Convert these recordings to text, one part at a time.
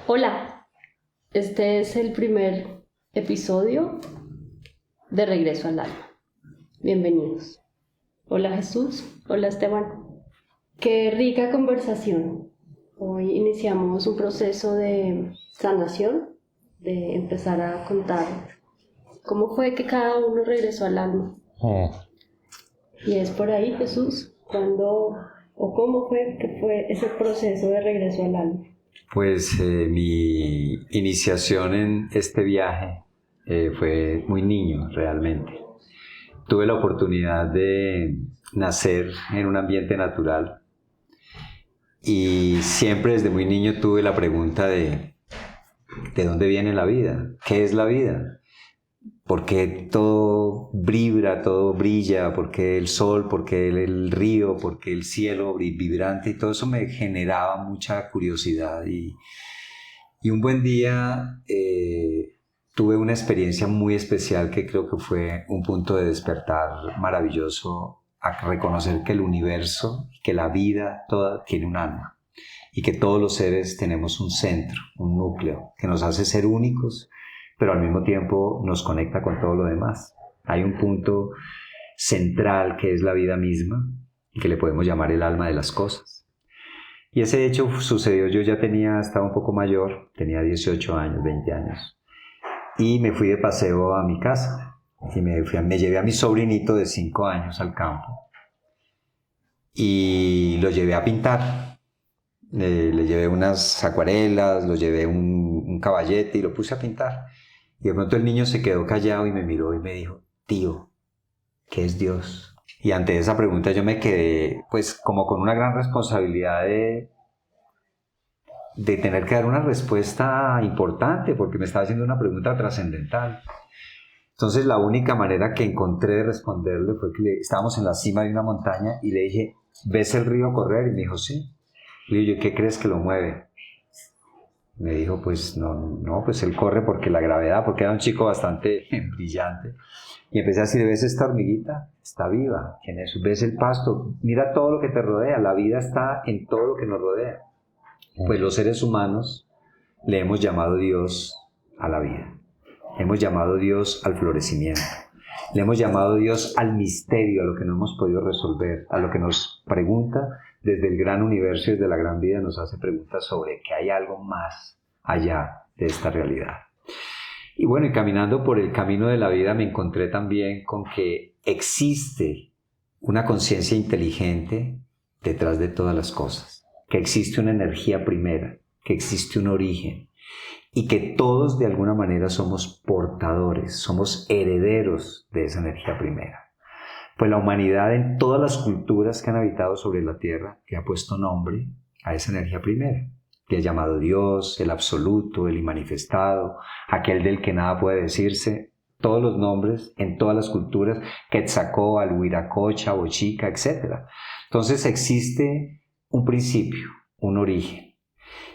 Hola, este es el primer episodio de Regreso al Alma. Bienvenidos. Hola Jesús, hola Esteban. Qué rica conversación. Hoy iniciamos un proceso de sanación, de empezar a contar cómo fue que cada uno regresó al alma. Y es por ahí, Jesús, cuándo o cómo fue que fue ese proceso de regreso al alma. Pues mi iniciación en este viaje fue muy niño realmente. Tuve la oportunidad de nacer en un ambiente natural y siempre desde muy niño tuve la pregunta ¿de dónde viene la vida? ¿Qué es la vida? ¿Por qué todo vibra, todo brilla? ¿Por qué el sol? ¿Por qué el río? ¿Por qué el cielo vibrante? Y todo eso me generaba mucha curiosidad y un buen día tuve una experiencia muy especial que creo que fue un punto de despertar maravilloso a reconocer que el universo, que la vida toda tiene un alma y que todos los seres tenemos un centro, un núcleo que nos hace ser únicos, pero al mismo tiempo nos conecta con todo lo demás. Hay un punto central que es la vida misma y que le podemos llamar el alma de las cosas. Y ese hecho sucedió, yo ya estaba un poco mayor, tenía 18 años, 20 años, y me fui de paseo a mi casa, y me llevé a mi sobrinito de 5 años al campo, y lo llevé a pintar. Le llevé unas acuarelas, lo llevé un caballete y lo puse a pintar. Y de pronto el niño se quedó callado y me miró y me dijo: tío, ¿qué es Dios? Y ante esa pregunta yo me quedé pues como con una gran responsabilidad de tener que dar una respuesta importante porque me estaba haciendo una pregunta trascendental. Entonces la única manera que encontré de responderle fue que estábamos en la cima de una montaña y le dije: ¿ves el río correr? Y me dijo: sí. Le dije: ¿qué crees que lo mueve? Me dijo: pues no, pues él corre porque la gravedad, porque era un chico bastante brillante. Y empecé a decir: ¿ves esta hormiguita? Está viva. ¿Quién es? ¿Ves el pasto? Mira todo lo que te rodea. La vida está en todo lo que nos rodea. Pues los seres humanos le hemos llamado Dios a la vida. Le hemos llamado Dios al florecimiento. Le hemos llamado Dios al misterio, a lo que no hemos podido resolver, a lo que nos pregunta desde el gran universo y desde la gran vida, nos hace preguntas sobre que hay algo más allá de esta realidad. Y bueno, y caminando por el camino de la vida me encontré también con que existe una conciencia inteligente detrás de todas las cosas, que existe una energía primera, que existe un origen y que todos de alguna manera somos portadores, somos herederos de esa energía primera. Pues la humanidad en todas las culturas que han habitado sobre la tierra le ha puesto nombre a esa energía primera, que es llamado Dios, el absoluto, el inmanifestado, aquel del que nada puede decirse, todos los nombres en todas las culturas, Quetzalcóatl, Huiracocha, Bochica, etc. Entonces existe un principio, un origen.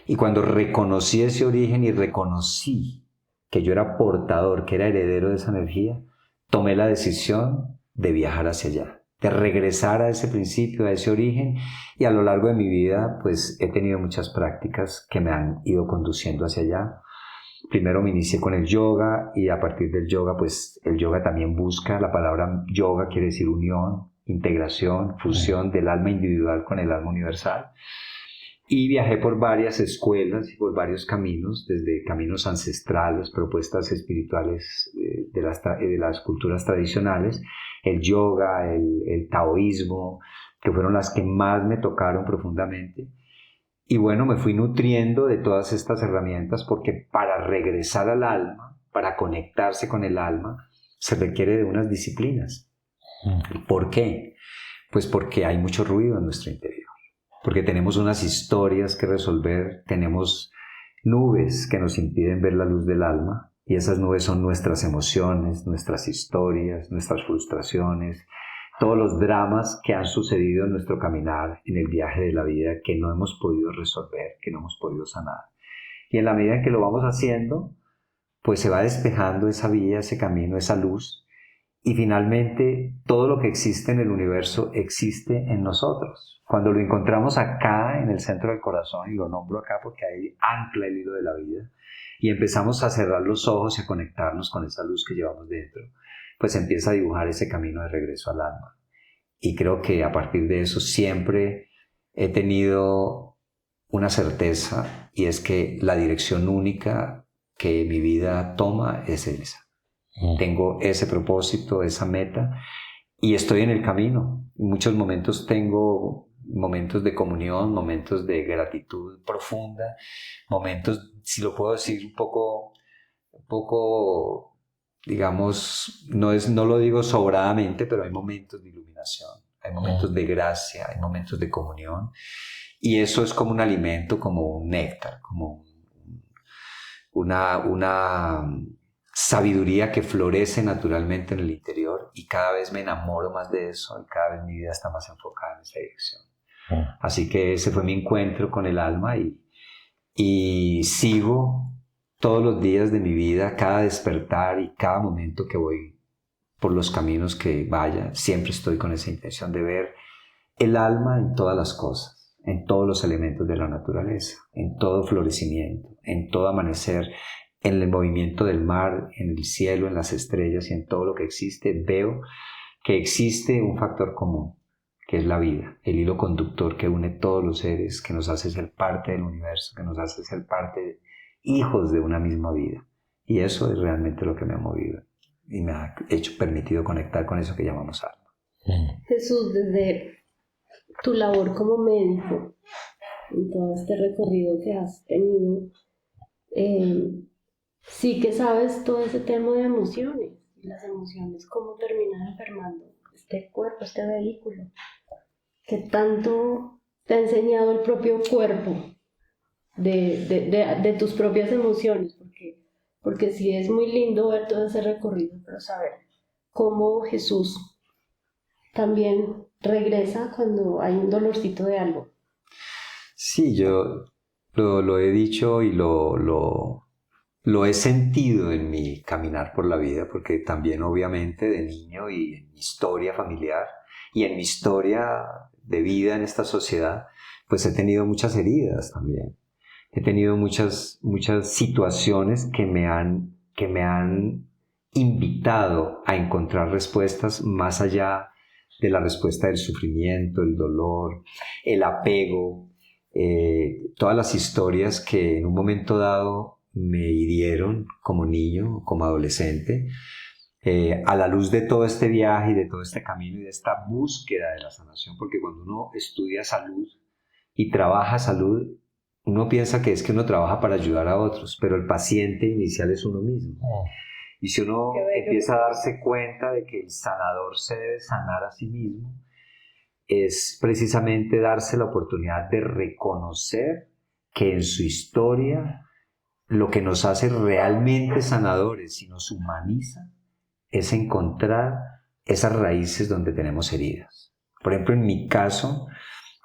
Y cuando reconocí ese origen y reconocí que yo era portador, que era heredero de esa energía, tomé la decisión de viajar hacia allá, de regresar a ese principio, a ese origen, y a lo largo de mi vida pues he tenido muchas prácticas que me han ido conduciendo hacia allá. Primero me inicié con el yoga y a partir del yoga pues el yoga también busca, la palabra yoga quiere decir unión, integración, fusión del alma individual con el alma universal. Y viajé por varias escuelas y por varios caminos, desde caminos ancestrales, propuestas espirituales de las culturas tradicionales, el yoga, el taoísmo, que fueron las que más me tocaron profundamente. Y bueno, me fui nutriendo de todas estas herramientas porque para regresar al alma, para conectarse con el alma, se requiere de unas disciplinas. ¿Por qué? Pues porque hay mucho ruido en nuestro interior. Porque tenemos unas historias que resolver, tenemos nubes que nos impiden ver la luz del alma, y esas nubes son nuestras emociones, nuestras historias, nuestras frustraciones, todos los dramas que han sucedido en nuestro caminar, en el viaje de la vida, que no hemos podido resolver, que no hemos podido sanar. Y en la medida en que lo vamos haciendo, pues se va despejando esa vía, ese camino, esa luz, y finalmente todo lo que existe en el universo existe en nosotros. Cuando lo encontramos acá en el centro del corazón, y lo nombro acá porque ahí ancla el hilo de la vida, y empezamos a cerrar los ojos y a conectarnos con esa luz que llevamos dentro, pues empieza a dibujar ese camino de regreso al alma. Y creo que a partir de eso siempre he tenido una certeza, y es que la dirección única que mi vida toma es esa. Tengo ese propósito, esa meta, y estoy en el camino. En muchos momentos tengo momentos de comunión, momentos de gratitud profunda, momentos, si lo puedo decir, un poco, digamos, no lo digo sobradamente, pero hay momentos de iluminación, hay momentos de gracia, hay momentos de comunión, y eso es como un alimento, como un néctar, como una sabiduría que florece naturalmente en el interior, y cada vez me enamoro más de eso, y cada vez mi vida está más enfocada en esa dirección. Así que ese fue mi encuentro con el alma, y sigo todos los días de mi vida, cada despertar y cada momento que voy por los caminos que vaya, siempre estoy con esa intención de ver el alma en todas las cosas, en todos los elementos de la naturaleza, en todo florecimiento, en todo amanecer, en el movimiento del mar, en el cielo, en las estrellas y en todo lo que existe. Veo que existe un factor común, que es la vida, el hilo conductor que une todos los seres, que nos hace ser parte del universo, que nos hace ser parte de hijos de una misma vida. Y eso es realmente lo que me ha movido y me ha permitido conectar con eso que llamamos alma. Jesús, desde tu labor como médico, en todo este recorrido que has tenido, sí que sabes todo ese tema de emociones, y las emociones, cómo terminan enfermando este cuerpo, este vehículo. ¿Qué tanto te ha enseñado el propio cuerpo de tus propias emociones? Porque sí es muy lindo ver todo ese recorrido, pero saber cómo Jesús también regresa cuando hay un dolorcito de algo. Sí, yo lo he dicho y lo he sentido en mi caminar por la vida, porque también obviamente de niño y en mi historia familiar y en mi historia de vida en esta sociedad, pues he tenido muchas heridas también. He tenido muchas situaciones que me han invitado a encontrar respuestas más allá de la respuesta del sufrimiento, el dolor, el apego, todas las historias que en un momento dado me hirieron como niño, como adolescente, a la luz de todo este viaje y de todo este camino y de esta búsqueda de la sanación, porque cuando uno estudia salud y trabaja salud, uno piensa que es que uno trabaja para ayudar a otros, pero el paciente inicial es uno mismo. Y si uno empieza a darse cuenta de que el sanador se debe sanar a sí mismo, es precisamente darse la oportunidad de reconocer que en su historia lo que nos hace realmente sanadores y nos humaniza es encontrar esas raíces donde tenemos heridas. Por ejemplo, en mi caso,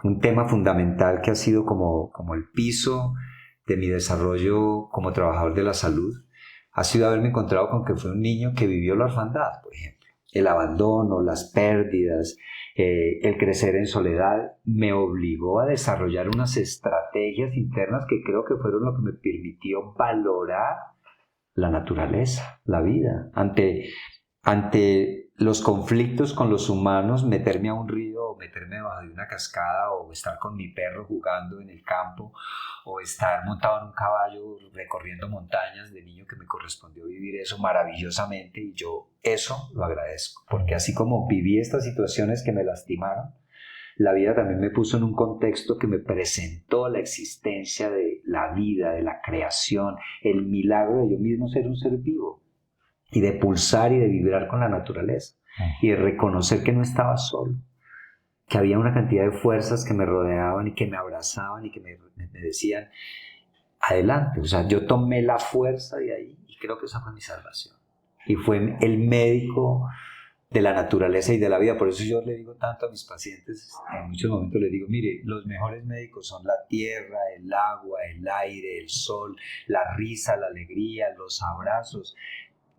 un tema fundamental que ha sido como el piso de mi desarrollo como trabajador de la salud ha sido haberme encontrado con que fue un niño que vivió la orfandad, por ejemplo. El abandono, las pérdidas, el crecer en soledad me obligó a desarrollar unas estrategias internas que creo que fueron lo que me permitió valorar la naturaleza, la vida. Ante los conflictos con los humanos, meterme a un río o meterme debajo de una cascada o estar con mi perro jugando en el campo o estar montado en un caballo recorriendo montañas, de niño que me correspondió vivir eso maravillosamente, y yo eso lo agradezco, porque así como viví estas situaciones que me lastimaron, la vida también me puso en un contexto que me presentó la existencia de la vida, de la creación, el milagro de yo mismo ser un ser vivo, y de pulsar y de vibrar con la naturaleza, y de reconocer que no estaba solo, que había una cantidad de fuerzas que me rodeaban y que me abrazaban y que me decían, adelante. O sea, yo tomé la fuerza de ahí y creo que esa fue mi salvación. Y fue el médico de la naturaleza y de la vida. Por eso yo le digo tanto a mis pacientes, en muchos momentos les digo, mire, los mejores médicos son la tierra, el agua, el aire, el sol, la risa, la alegría, los abrazos,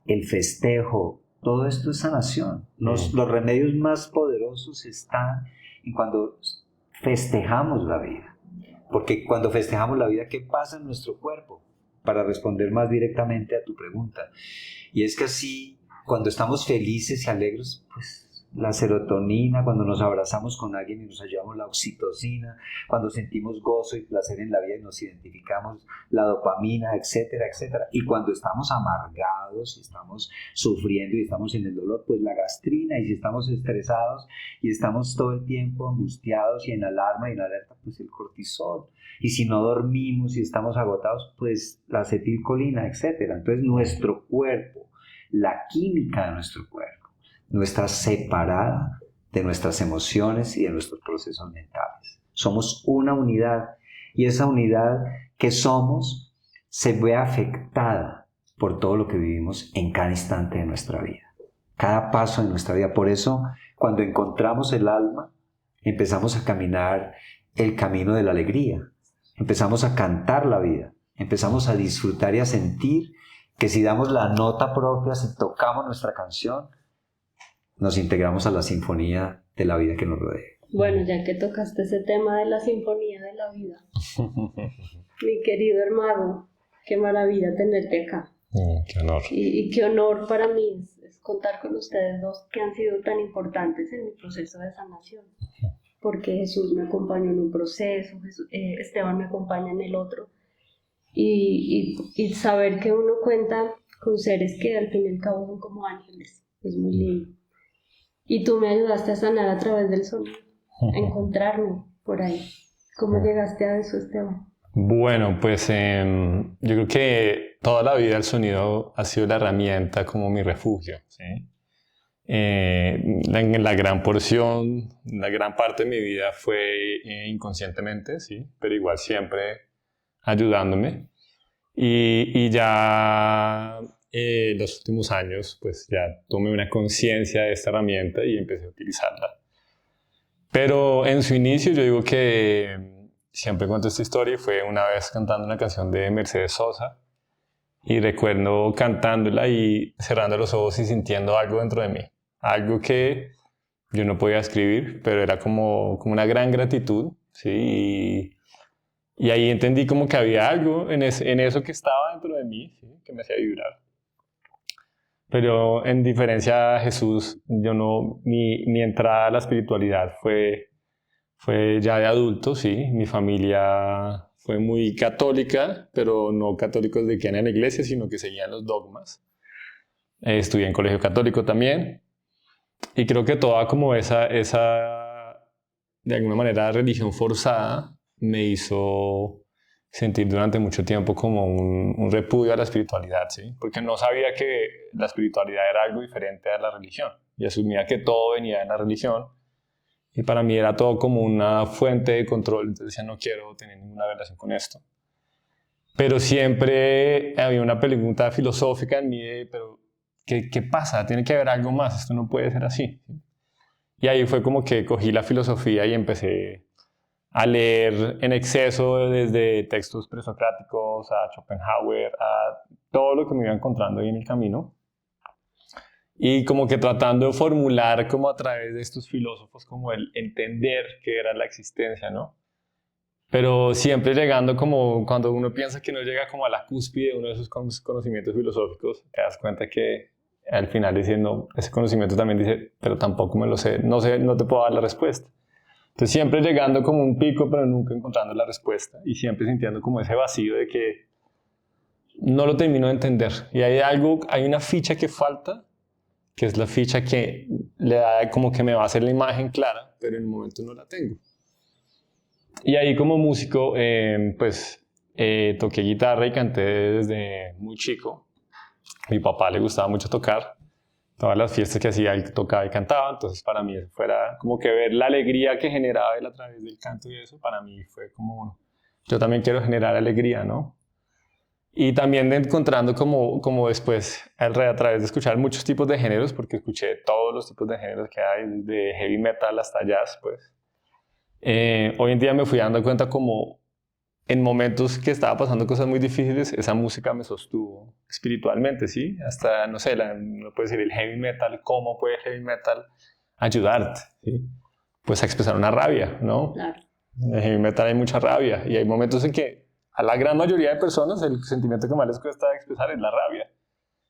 el festejo, Todo esto es sanación. Los remedios más poderosos están en cuando festejamos la vida. Porque cuando festejamos la vida, ¿qué pasa en nuestro cuerpo? Para responder más directamente a tu pregunta. Y es que así, cuando estamos felices y alegres, pues la serotonina, cuando nos abrazamos con alguien y nos ayudamos, la oxitocina, cuando sentimos gozo y placer en la vida y nos identificamos, la dopamina, etcétera, etcétera. Y cuando estamos amargados y estamos sufriendo y estamos en el dolor, pues la gastrina, y si estamos estresados y estamos todo el tiempo angustiados y en alarma y en alerta, pues el cortisol. Y si no dormimos y estamos agotados, pues la acetilcolina, etcétera. Entonces nuestro cuerpo, la química de nuestro cuerpo, no está separada de nuestras emociones y de nuestros procesos mentales. Somos una unidad y esa unidad que somos se ve afectada por todo lo que vivimos en cada instante de nuestra vida, cada paso de nuestra vida. Por eso, cuando encontramos el alma, empezamos a caminar el camino de la alegría, empezamos a cantar la vida, empezamos a disfrutar y a sentir que si damos la nota propia, si tocamos nuestra canción, nos integramos a la sinfonía de la vida que nos rodea. Bueno, ya que tocaste ese tema de la sinfonía de la vida, mi querido hermano, qué maravilla tenerte acá. Qué honor. Y qué honor para mí es contar con ustedes dos que han sido tan importantes en mi proceso de sanación. Porque Jesús me acompañó en un proceso, Esteban me acompaña en el otro. Y saber que uno cuenta con seres que al fin y al cabo son como ángeles, es muy lindo. Y tú me ayudaste a sanar a través del sonido, a encontrarme por ahí. ¿Cómo llegaste a eso, Esteban? Bueno, pues yo creo que toda la vida el sonido ha sido la herramienta como mi refugio, ¿sí? La gran porción, la gran parte de mi vida fue inconscientemente, ¿sí? Pero igual siempre ayudándome. Y ya los últimos años, pues ya tomé una conciencia de esta herramienta y empecé a utilizarla. Pero en su inicio yo digo que siempre cuento esta historia y fue una vez cantando una canción de Mercedes Sosa y recuerdo cantándola y cerrando los ojos y sintiendo algo dentro de mí. Algo que yo no podía escribir, pero era como una gran gratitud, ¿sí? Y ahí entendí como que había algo en eso que estaba dentro de mí, ¿sí? Que me hacía vibrar. Pero en diferencia a Jesús, mi entrada a la espiritualidad fue ya de adulto, ¿sí? Mi familia fue muy católica, pero no católicos de que iban a la iglesia, sino que seguían los dogmas. Estudié en colegio católico también. Y creo que toda como esa de alguna manera, religión forzada me hizo sentir durante mucho tiempo como un repudio a la espiritualidad, ¿sí? Porque no sabía que la espiritualidad era algo diferente a la religión y asumía que todo venía de la religión y para mí era todo como una fuente de control, entonces decía no quiero tener ninguna relación con esto. Pero siempre había una pregunta filosófica en mí de, pero ¿qué pasa? Tiene que haber algo más, esto no puede ser así. Y ahí fue como que cogí la filosofía y empecé a leer en exceso desde textos presocráticos a Schopenhauer, a todo lo que me iba encontrando ahí en el camino. Y como que tratando de formular como a través de estos filósofos como el entender qué era la existencia, ¿no? Pero siempre llegando como cuando uno piensa que no llega como a la cúspide de uno de esos conocimientos filosóficos, te das cuenta que al final diciendo, ese conocimiento también dice, pero tampoco me lo sé, no te puedo dar la respuesta. Entonces siempre llegando como un pico, pero nunca encontrando la respuesta y siempre sintiendo como ese vacío de que no lo termino de entender. Y hay una ficha que falta, que es la ficha que le da como que me va a hacer la imagen clara, pero en el momento no la tengo. Y ahí como músico, toqué guitarra y canté desde muy chico. Mi papá le gustaba mucho tocar. Todas las fiestas que hacía, él tocaba y cantaba. Entonces para mí fuera como que ver la alegría que generaba él a través del canto y eso, para mí fue como, yo también quiero generar alegría, ¿no? Y también encontrando como después, a través de escuchar muchos tipos de géneros, porque escuché todos los tipos de géneros que hay, desde heavy metal hasta jazz, pues. Hoy en día me fui dando cuenta como en momentos que estaba pasando cosas muy difíciles, esa música me sostuvo espiritualmente, ¿sí? Hasta, no sé, no puede decir el heavy metal, ¿cómo puede el heavy metal ayudarte? ¿Sí? Pues a expresar una rabia, ¿no? Claro. En el heavy metal hay mucha rabia y hay momentos en que a la gran mayoría de personas el sentimiento que más les cuesta expresar es la rabia.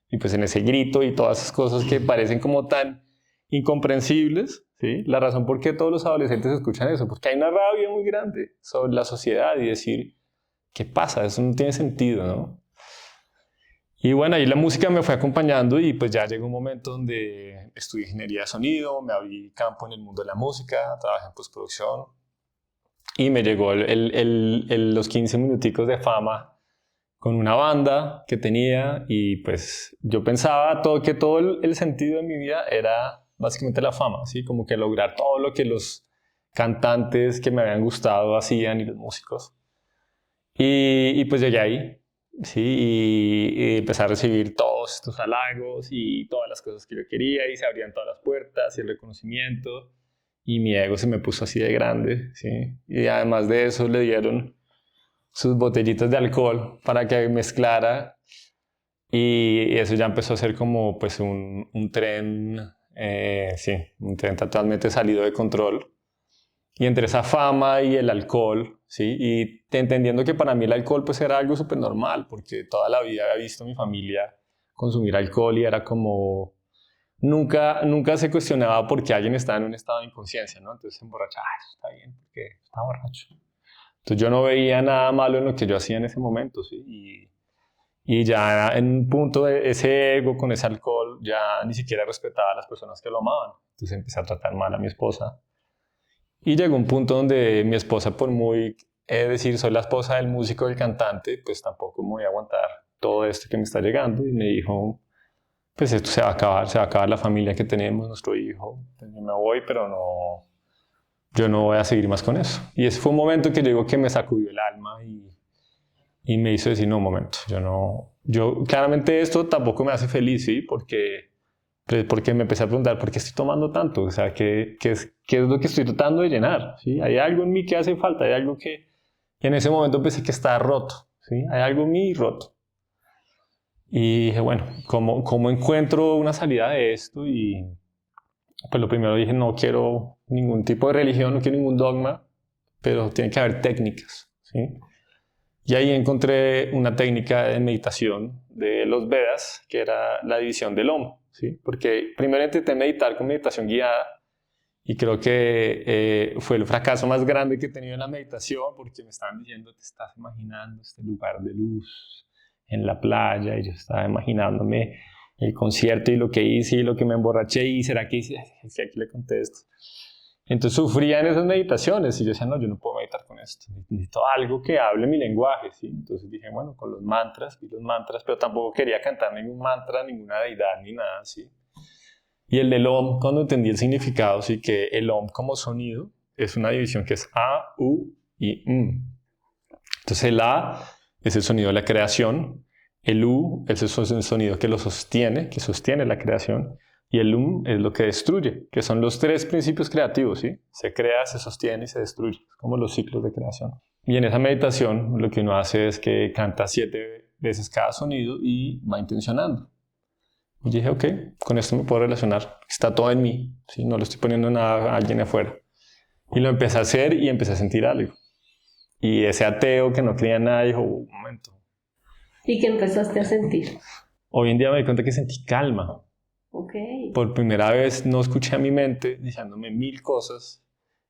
Y pues en ese grito y todas esas cosas que parecen como tan incomprensibles, ¿sí? La razón por qué todos los adolescentes escuchan eso, porque hay una rabia muy grande sobre la sociedad y decir, ¿qué pasa? Eso no tiene sentido, ¿no? Y bueno, ahí la música me fue acompañando y pues ya llegó un momento donde estudié ingeniería de sonido, me abrí campo en el mundo de la música, trabajé en postproducción y me llegó los 15 minuticos de fama con una banda que tenía y pues yo pensaba que todo el sentido de mi vida era básicamente la fama, ¿sí? Como que lograr todo lo que los cantantes que me habían gustado hacían y los músicos. Y pues llegué ahí, ¿sí? Y empecé a recibir todos estos halagos y todas las cosas que yo quería y se abrían todas las puertas y el reconocimiento y mi ego se me puso así de grande, ¿sí? Y además de eso le dieron sus botellitas de alcohol para que mezclara y eso ya empezó a ser como pues un tren, sí, un tren totalmente salido de control. Y entre esa fama y el alcohol, ¿sí? Y entendiendo que para mí el alcohol pues era algo súper normal, porque toda la vida había visto a mi familia consumir alcohol y era como... Nunca se cuestionaba por qué alguien estaba en un estado de inconsciencia, ¿no? Entonces se emborrachaba, eso está bien, porque está borracho. Entonces yo no veía nada malo en lo que yo hacía en ese momento, ¿sí? Y ya en un punto de ese ego con ese alcohol ya ni siquiera respetaba a las personas que lo amaban. Entonces empecé a tratar mal a mi esposa. Y llegó un punto donde mi esposa, por muy decir soy la esposa del músico, del cantante, pues tampoco me voy a aguantar todo esto que me está llegando. Y me dijo, pues esto se va a acabar la familia que tenemos, nuestro hijo. Yo me voy, pero no, yo no voy a seguir más con eso. Y ese fue un momento que yo digo que me sacudió el alma y me hizo decir, no, un momento, yo claramente esto tampoco me hace feliz, ¿sí? Porque me empecé a preguntar, ¿por qué estoy tomando tanto? O sea, ¿qué es lo que estoy tratando de llenar? ¿Sí? Hay algo en mí que hace falta, hay algo que en ese momento pensé que estaba roto, ¿sí? Hay algo en mí roto. Y dije, bueno, ¿cómo encuentro una salida de esto? Y pues lo primero dije, no quiero ningún tipo de religión, no quiero ningún dogma, pero tiene que haber técnicas, ¿sí? Y ahí encontré una técnica de meditación de los Vedas, que era la división del Om, ¿sí? Porque primero intenté meditar con meditación guiada y creo que fue el fracaso más grande que he tenido en la meditación porque me estaban diciendo, te estás imaginando este lugar de luz en la playa y yo estaba imaginándome el concierto y lo que hice y lo que me emborraché y será que hice, si aquí le contesto. Entonces sufría en esas meditaciones y yo decía, no, yo no puedo meditar con esto, necesito algo que hable mi lenguaje, ¿sí? Entonces dije, bueno, con los mantras, pero tampoco quería cantar ningún mantra, ninguna deidad, ni nada, ¿sí? Y el del Om, cuando entendí el significado, sí, que el Om como sonido es una división que es A, U y M. Entonces el A es el sonido de la creación, el U es el sonido que lo sostiene, que sostiene la creación, y el es lo que destruye, que son los tres principios creativos, ¿sí? Se crea, se sostiene y se destruye, como los ciclos de creación. Y en esa meditación lo que uno hace es que canta 7 veces cada sonido y va intencionando. Y dije, ok, con esto me puedo relacionar, está todo en mí, ¿sí? No lo estoy poniendo nada a alguien afuera. Y lo empecé a hacer y empecé a sentir algo. Y ese ateo que no creía en nada dijo, un momento. ¿Y qué empezaste a sentir? Hoy en día me di cuenta que sentí calma. Okay. Por primera vez no escuché a mi mente diciéndome 1000 cosas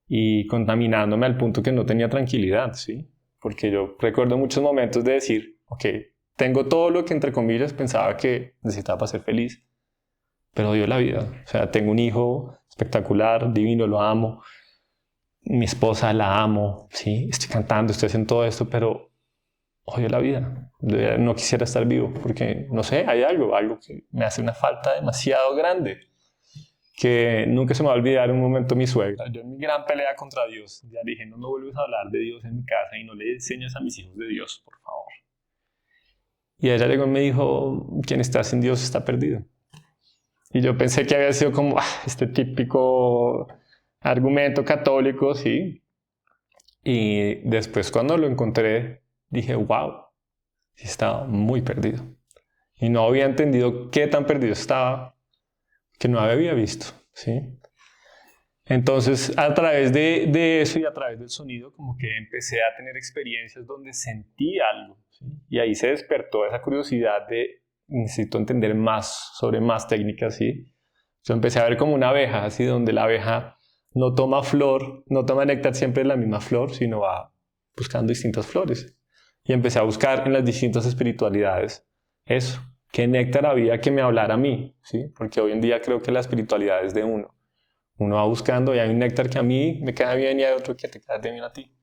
y contaminándome al punto que no tenía tranquilidad, ¿sí? Porque yo recuerdo muchos momentos de decir, ok, tengo todo lo que entre comillas pensaba que necesitaba para ser feliz, pero odio la vida. O sea, tengo un hijo espectacular, divino, lo amo, mi esposa la amo, ¿sí? Estoy cantando, estoy haciendo todo esto, pero odio la vida. No quisiera estar vivo porque, no sé, hay algo que me hace una falta demasiado grande. Que nunca se me va a olvidar un momento mi suegra. Yo en mi gran pelea contra Dios, ya dije, no me vuelves a hablar de Dios en mi casa y no le enseñas a mis hijos de Dios, por favor. Y ella llegó y me dijo, quien está sin Dios está perdido. Y yo pensé que había sido como este típico argumento católico, ¿sí? Y después cuando lo encontré, dije, wow, estaba muy perdido. Y no había entendido qué tan perdido estaba, que no había visto, ¿sí? Entonces, a través de eso y a través del sonido, como que empecé a tener experiencias donde sentí algo, ¿sí? Y ahí se despertó esa curiosidad de necesito entender más sobre más técnicas, ¿sí? Yo empecé a ver como una abeja, así donde la abeja no toma flor, no toma néctar siempre de la misma flor, sino va buscando distintas flores. Y empecé a buscar en las distintas espiritualidades eso, qué néctar había que me hablara a mí, ¿sí? Porque hoy en día creo que la espiritualidad es de uno. Uno va buscando y hay un néctar que a mí me queda bien y hay otro que te queda bien a ti.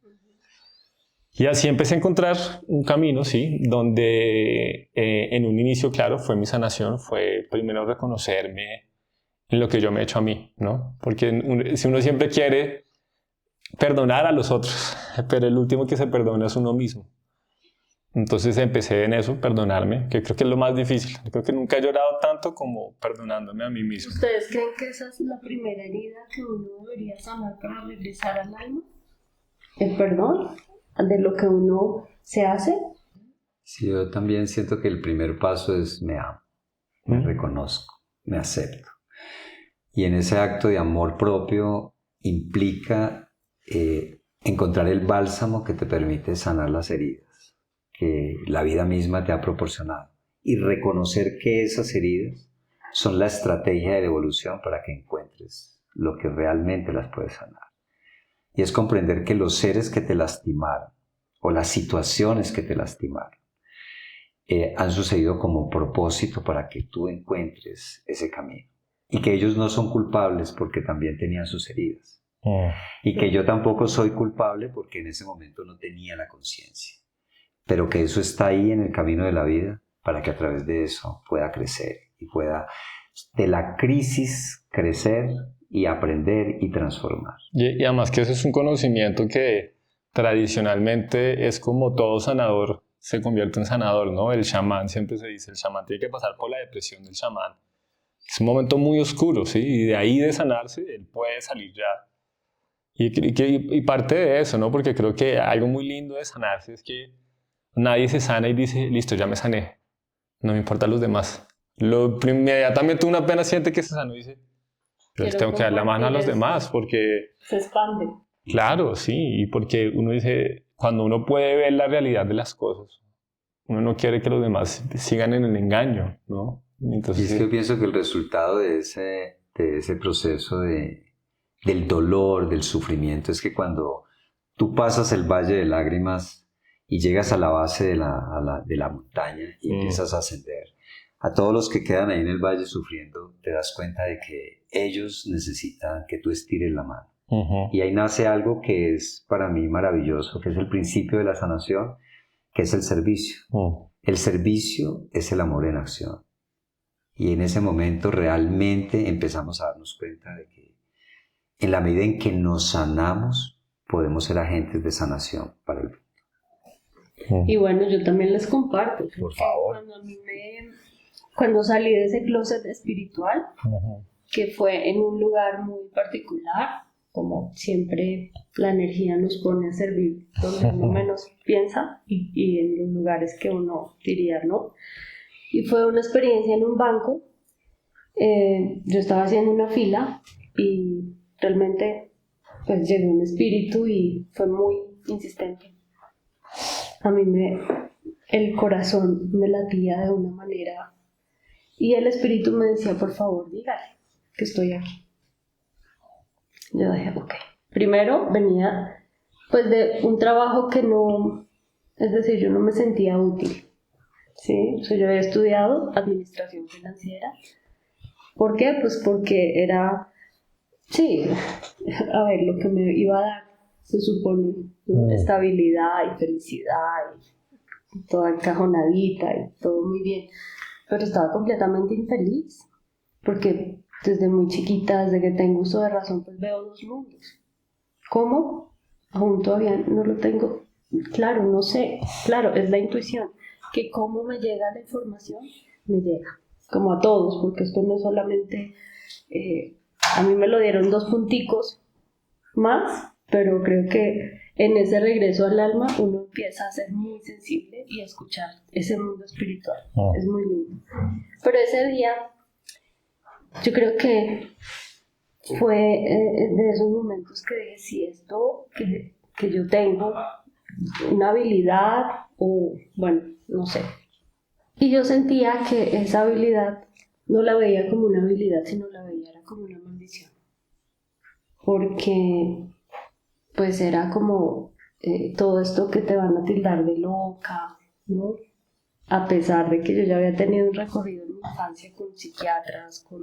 Y así empecé a encontrar un camino, ¿sí? Donde en un inicio, claro, fue mi sanación, fue primero reconocerme en lo que yo me he hecho a mí, ¿no? Porque si uno siempre quiere perdonar a los otros, pero el último que se perdona es uno mismo. Entonces empecé en eso, perdonarme, que creo que es lo más difícil. Creo que nunca he llorado tanto como perdonándome a mí mismo. ¿Ustedes creen que esa es la primera herida que uno debería sanar para regresar al alma? ¿El perdón de lo que uno se hace? Sí, yo también siento que el primer paso es me amo, me reconozco, me acepto. Y en ese acto de amor propio implica encontrar el bálsamo que te permite sanar las heridas que la vida misma te ha proporcionado y reconocer que esas heridas son la estrategia de evolución para que encuentres lo que realmente las puede sanar. Y es comprender que los seres que te lastimaron o las situaciones que te lastimaron han sucedido como propósito para que tú encuentres ese camino. Y que ellos no son culpables porque también tenían sus heridas. Y que yo tampoco soy culpable porque en ese momento no tenía la conciencia. Pero que eso está ahí en el camino de la vida para que a través de eso pueda crecer y pueda de la crisis crecer y aprender y transformar. Y además que eso es un conocimiento que tradicionalmente es como todo sanador se convierte en sanador, ¿no? El chamán, siempre se dice, el chamán tiene que pasar por la depresión del chamán. Es un momento muy oscuro, ¿sí? Y de ahí de sanarse, él puede salir ya. Y parte de eso, ¿no? Porque creo que algo muy lindo de sanarse es que nadie se sana y dice, listo, ya me sané, no me importan los demás. Inmediatamente uno apenas siente que se sanó y dice, pero tengo que dar la mano a los demás porque... Se expande. Claro, sí, y porque uno dice, cuando uno puede ver la realidad de las cosas, uno no quiere que los demás sigan en el engaño, ¿no? Entonces, y es que yo pienso que el resultado de ese proceso del dolor, del sufrimiento, es que cuando tú pasas el valle de lágrimas y llegas a la base de la montaña y empiezas a ascender, a todos los que quedan ahí en el valle sufriendo, te das cuenta de que ellos necesitan que tú estires la mano. Y ahí nace algo que es para mí maravilloso, que es el principio de la sanación, que es el servicio. El servicio es el amor en acción. Y en ese momento realmente empezamos a darnos cuenta de que en la medida en que nos sanamos, podemos ser agentes de sanación para el mundo. Y bueno, yo también les comparto. Por favor. Cuando salí de ese closet espiritual, que fue en un lugar muy particular, como siempre la energía nos pone a servir donde uno menos piensa y en los lugares que uno diría no. Y fue una experiencia en un banco. Yo estaba haciendo una fila y realmente pues llegó un espíritu y fue muy insistente. A mí el corazón me latía de una manera y el espíritu me decía, por favor, dígale que estoy aquí. Yo dije, ok. Primero venía pues de un trabajo que no, es decir, yo no me sentía útil. ¿Sí? O sea, yo había estudiado administración financiera. ¿Por qué? Pues porque era, sí, a ver, lo que me iba a dar, se supone, estabilidad y felicidad y toda encajonadita y todo muy bien. Pero estaba completamente infeliz, porque desde muy chiquita, desde que tengo uso de razón, pues veo dos mundos. ¿Cómo? Aún todavía no lo tengo claro, no sé. Claro, es la intuición, que cómo me llega la información, me llega, como a todos, porque esto no es solamente, a mí me lo dieron 2 punticos más, pero creo que en ese regreso al alma uno empieza a ser muy sensible y a escuchar ese mundo espiritual. Es muy lindo. Pero ese día, yo creo que fue de esos momentos que dije, si esto que yo tengo, una habilidad o, bueno, no sé. Y yo sentía que esa habilidad no la veía como una habilidad, sino la veía era como una maldición. Porque pues era como todo esto que te van a tildar de loca, ¿no? A pesar de que yo ya había tenido un recorrido en mi infancia con psiquiatras, con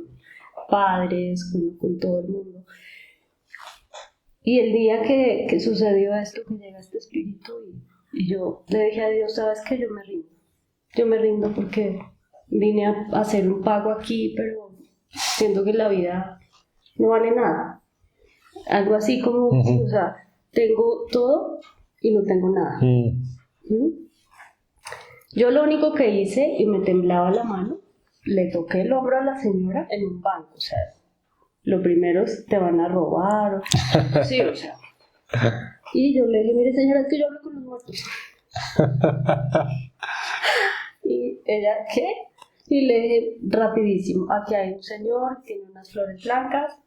padres, con todo el mundo. Y el día que sucedió esto, que llega este espíritu y yo le dije a Dios, ¿sabes qué? Yo me rindo porque vine a hacer un pago aquí, pero siento que la vida no vale nada. Algo así como, o sea, tengo todo y no tengo nada. Yo lo único que hice, y me temblaba la mano, le toqué el hombro a la señora en un banco, o sea, lo primero es te van a robar, sí, o sea. Y yo le dije, mire señora, es que yo hablo con los muertos. Y ella, ¿qué? Y le dije, rapidísimo, aquí hay un señor, tiene unas flores blancas,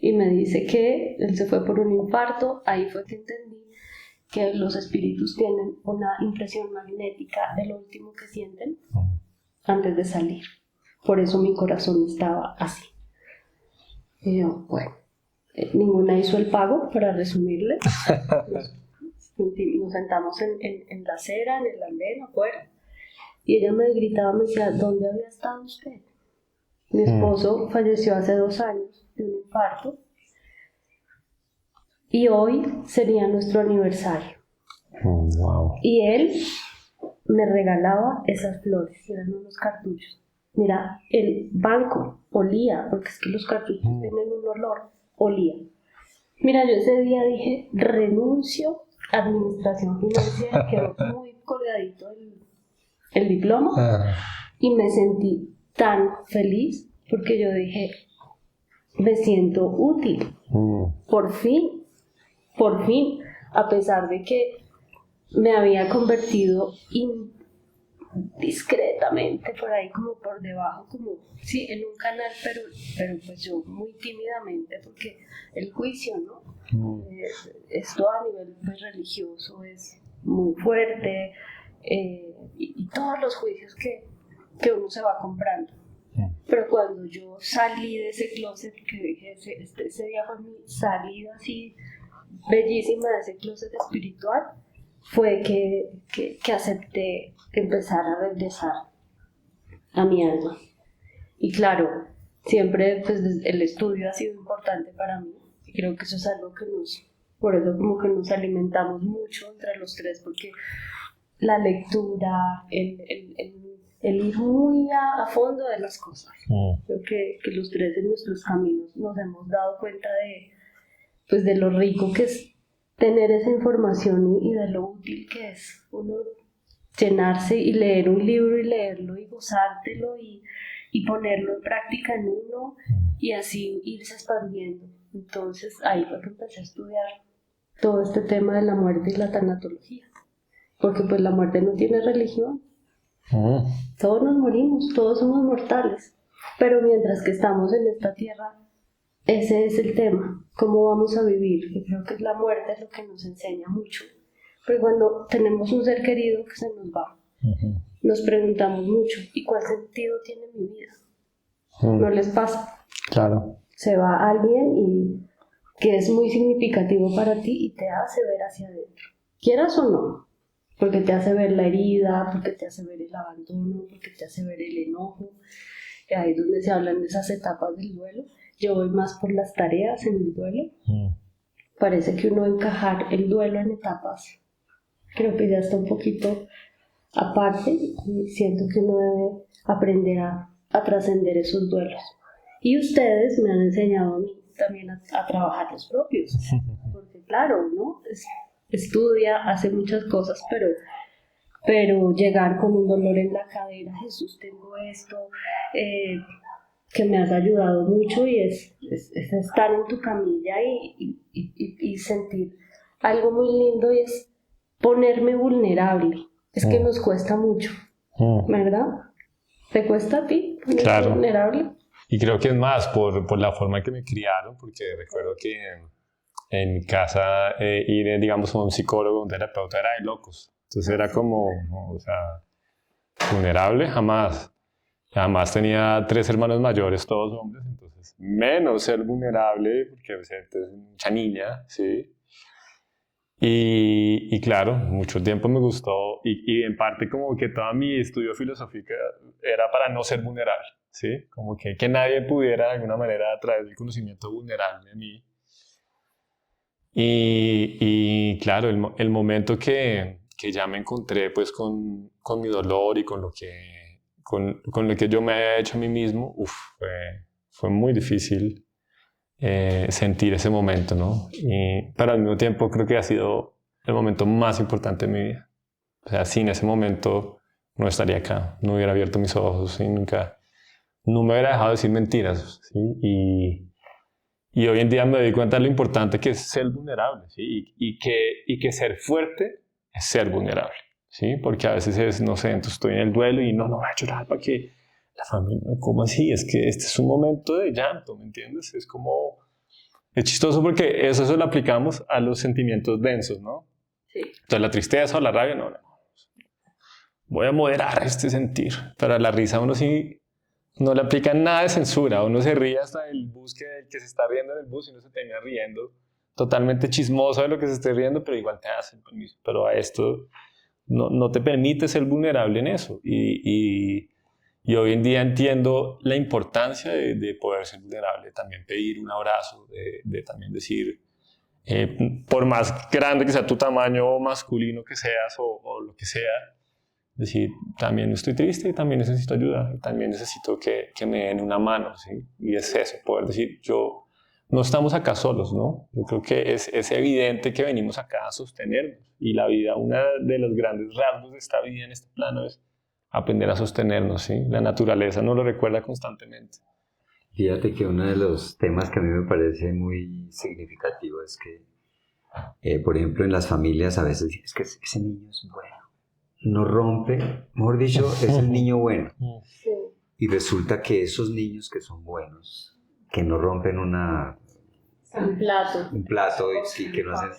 y me dice que él se fue por un infarto. Ahí fue que entendí que los espíritus tienen una impresión magnética de lo último que sienten antes de salir. Por eso mi corazón estaba así. Y yo, bueno, ninguna hizo el pago, para resumirle. Nos sentamos en la acera, en el andén, afuera. Y ella me gritaba, me decía, ¿dónde había estado usted? Mi esposo falleció hace 2 años de un infarto. Y hoy sería nuestro aniversario. Wow. Y él me regalaba esas flores, eran unos cartuchos. Mira, el banco olía, porque es que los cartuchos tienen un olor, olía. Mira, yo ese día dije, renuncio a administración financiera, quedó muy colgadito el diploma, y me sentí tan feliz, porque yo dije, me siento útil, por fin, a pesar de que me había convertido discretamente por ahí, como por debajo, como sí, en un canal, pero pues yo muy tímidamente, porque el juicio, ¿no? Esto a nivel pues, religioso es muy fuerte, y todos los juicios que uno se va comprando. Pero cuando yo salí de ese closet, que dije, ese día fue mi salida así bellísima de ese closet espiritual, fue que acepté empezar a regresar a mi alma. Y claro, siempre pues, el estudio ha sido importante para mí. Y creo que eso es algo que por eso como que nos alimentamos mucho entre los tres, porque la lectura, el ir muy a fondo de las cosas. Creo que los tres en nuestros caminos nos hemos dado cuenta de lo rico que es tener esa información y de lo útil que es uno llenarse y leer un libro y leerlo y gozártelo y ponerlo en práctica en uno y así irse expandiendo. Entonces ahí fue que empecé a estudiar todo este tema de la muerte y la tanatología, porque pues la muerte no tiene religión. Todos nos morimos, todos somos mortales, pero mientras que estamos en esta tierra, ese es el tema, cómo vamos a vivir. Yo creo que la muerte es lo que nos enseña mucho, pero cuando tenemos un ser querido que se nos va, nos preguntamos mucho, ¿y cuál sentido tiene mi vida? ¿No les pasa? Claro. Se va alguien y que es muy significativo para ti y te hace ver hacia adentro, quieras o no, porque te hace ver la herida, porque te hace ver el abandono, porque te hace ver el enojo. Ahí es donde se hablan de esas etapas del duelo. Yo voy más por las tareas en el duelo. Parece que uno encajar el duelo en etapas, creo que ya está un poquito aparte, y siento que uno debe aprender a trascender esos duelos. Y ustedes me han enseñado a mí también a trabajar los propios, porque claro, ¿no? Estudia, hace muchas cosas, pero llegar con un dolor en la cadera, Jesús, tengo esto, que me has ayudado mucho, y es estar en tu camilla y sentir algo muy lindo y es ponerme vulnerable. Es que nos cuesta mucho, ¿verdad? ¿Te cuesta a ti ponerte vulnerable? Y creo que es más por la forma en que me criaron, porque recuerdo que en mi casa ir, digamos, a un psicólogo, un terapeuta, era de locos. Entonces era como, o sea, vulnerable, jamás. Además tenía 3 hermanos mayores, todos hombres, entonces menos ser vulnerable, porque es mucha niña, ¿sí? Y claro, mucho tiempo me gustó y en parte como que todo mi estudio filosófico era para no ser vulnerable, ¿sí? Como que nadie pudiera de alguna manera a través del conocimiento vulnerable de mí. Y claro, el momento que ya me encontré pues con mi dolor y con lo que yo me había hecho a mí mismo, fue muy difícil sentir ese momento, ¿no? Pero al mismo tiempo creo que ha sido el momento más importante de mi vida. O sea, sin ese momento no estaría acá, no hubiera abierto mis ojos y no me hubiera dejado decir mentiras, ¿sí? Y hoy en día me doy cuenta de lo importante que es ser vulnerable, ¿sí? Y que ser fuerte es ser vulnerable, ¿sí? Porque a veces es, no sé, entonces estoy en el duelo y no voy a llorar para que la familia, ¿cómo así? Es que este es un momento de llanto, ¿me entiendes? Es como, es chistoso porque eso lo aplicamos a los sentimientos densos, ¿no? Sí. Entonces la tristeza o la rabia, no. Voy a moderar este sentir, pero a la risa uno sí no le aplican nada de censura, uno se ríe hasta el bus que se está riendo en el bus y uno se termina riendo, totalmente chismoso de lo que se esté riendo, pero igual te hacen permiso. Pero a esto no te permite ser vulnerable en eso. Y hoy en día entiendo la importancia de poder ser vulnerable, también pedir un abrazo, de también decir, por más grande que sea tu tamaño masculino que seas o lo que sea, decir, también estoy triste y también necesito ayuda, también necesito que me den una mano, ¿sí? Y es eso, poder decir, no estamos acá solos, ¿no? Yo creo que es evidente que venimos acá a sostenernos y la vida, una de los grandes rasgos de esta vida en este plano es aprender a sostenernos, ¿sí? La naturaleza nos lo recuerda constantemente. Fíjate que uno de los temas que a mí me parece muy significativo es que, por ejemplo, en las familias a veces es que ese niño es bueno, no rompe, mejor dicho, es el niño bueno. Sí. Y resulta que esos niños que son buenos, que no rompen un plato y sí, que no hacen,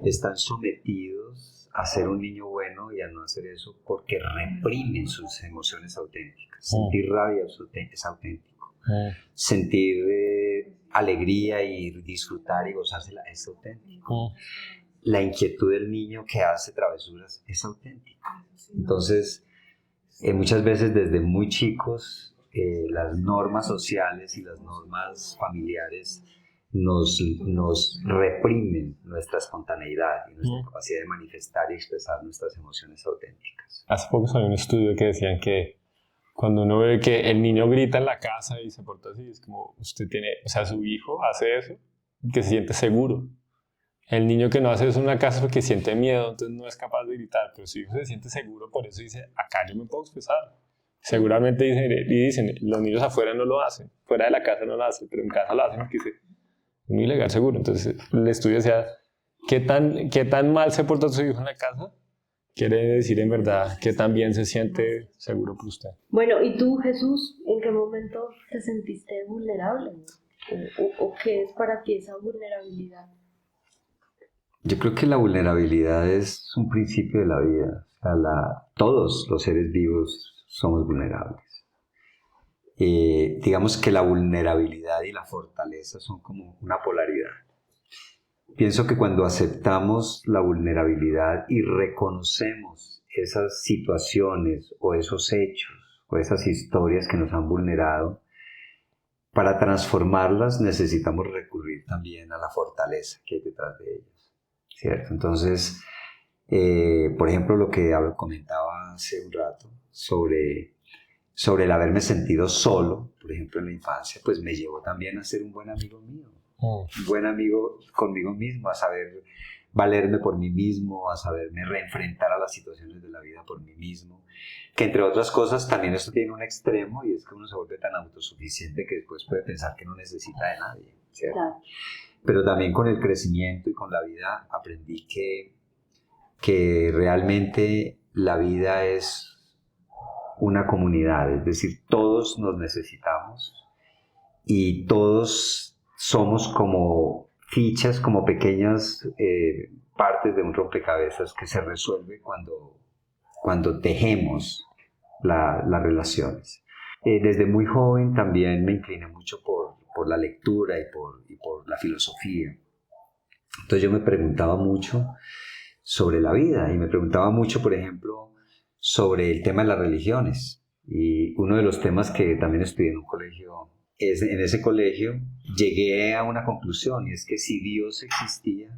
están sometidos a ser un niño bueno y a no hacer eso porque reprimen sus emociones auténticas. Sentir rabia es auténtico. Sentir alegría y disfrutar y gozársela es auténtico. La inquietud del niño que hace travesuras es auténtica. Entonces, muchas veces desde muy chicos, las normas sociales y las normas familiares nos reprimen nuestra espontaneidad y nuestra capacidad de manifestar y expresar nuestras emociones auténticas. Hace poco salió un estudio que decían que cuando uno ve que el niño grita en la casa y se porta así, es como usted tiene, o sea, su hijo hace eso, que se siente seguro. El niño que no hace eso en una casa es porque siente miedo, entonces no es capaz de gritar, pero su hijo se siente seguro, por eso dice, acá yo me puedo expresar. Seguramente dicen, los niños afuera no lo hacen, fuera de la casa no lo hacen, pero en casa lo hacen porque es muy legal, seguro. Entonces el estudio decía, ¿qué tan mal se porta su hijo en la casa? Quiere decir en verdad que también se siente seguro por usted. Bueno, ¿y tú, Jesús, en qué momento te sentiste vulnerable? ¿O qué es para ti esa vulnerabilidad? Yo creo que la vulnerabilidad es un principio de la vida. O sea, todos los seres vivos somos vulnerables. Digamos que la vulnerabilidad y la fortaleza son como una polaridad. Pienso que cuando aceptamos la vulnerabilidad y reconocemos esas situaciones o esos hechos o esas historias que nos han vulnerado, para transformarlas necesitamos recurrir también a la fortaleza que hay detrás de ellas, ¿cierto? Entonces, por ejemplo, lo que comentaba hace un rato sobre el haberme sentido solo, por ejemplo, en la infancia, pues me llevó también a ser un buen amigo mío. Un buen amigo conmigo mismo, a saber valerme por mí mismo, a saberme reenfrentar a las situaciones de la vida por mí mismo, que entre otras cosas también esto tiene un extremo y es que uno se vuelve tan autosuficiente que después puede pensar que no necesita de nadie, ¿cierto? Claro. pero también con el crecimiento y con la vida aprendí que realmente la vida es una comunidad, es decir, todos nos necesitamos y todos somos como fichas, como pequeñas partes de un rompecabezas que se resuelve cuando tejemos las relaciones. Desde muy joven también me incliné mucho por la lectura y por la filosofía. Entonces yo me preguntaba mucho sobre la vida y me preguntaba mucho, por ejemplo, sobre el tema de las religiones. Y uno de los temas que también estudié en un colegio, en ese colegio llegué a una conclusión, y es que si Dios existía,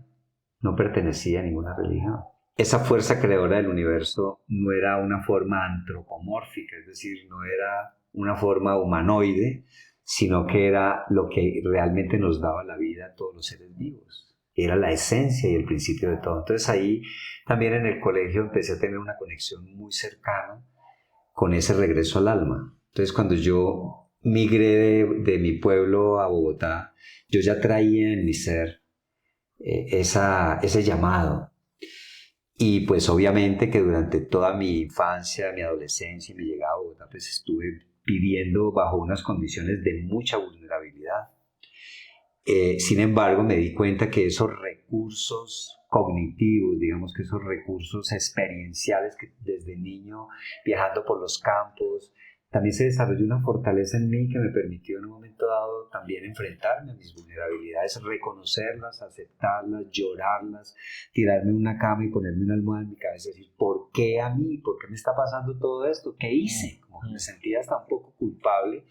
no pertenecía a ninguna religión. Esa fuerza creadora del universo no era una forma antropomórfica, es decir, no era una forma humanoide, sino que era lo que realmente nos daba la vida a todos los seres vivos. Era la esencia y el principio de todo. Entonces ahí también en el colegio empecé a tener una conexión muy cercana con ese regreso al alma. Entonces cuando yo migré de mi pueblo a Bogotá, yo ya traía en mi ser ese llamado. Y pues obviamente que durante toda mi infancia, mi adolescencia y mi llegada a Bogotá, pues estuve viviendo bajo unas condiciones de mucha vulnerabilidad. Sin embargo, me di cuenta que esos recursos cognitivos, digamos que esos recursos experienciales que desde niño, viajando por los campos, también se desarrolló una fortaleza en mí que me permitió en un momento dado también enfrentarme a mis vulnerabilidades, reconocerlas, aceptarlas, llorarlas, tirarme en una cama y ponerme una almohada en mi cabeza y decir, ¿por qué a mí? ¿Por qué me está pasando todo esto? ¿Qué hice? Como que me sentía hasta un poco culpable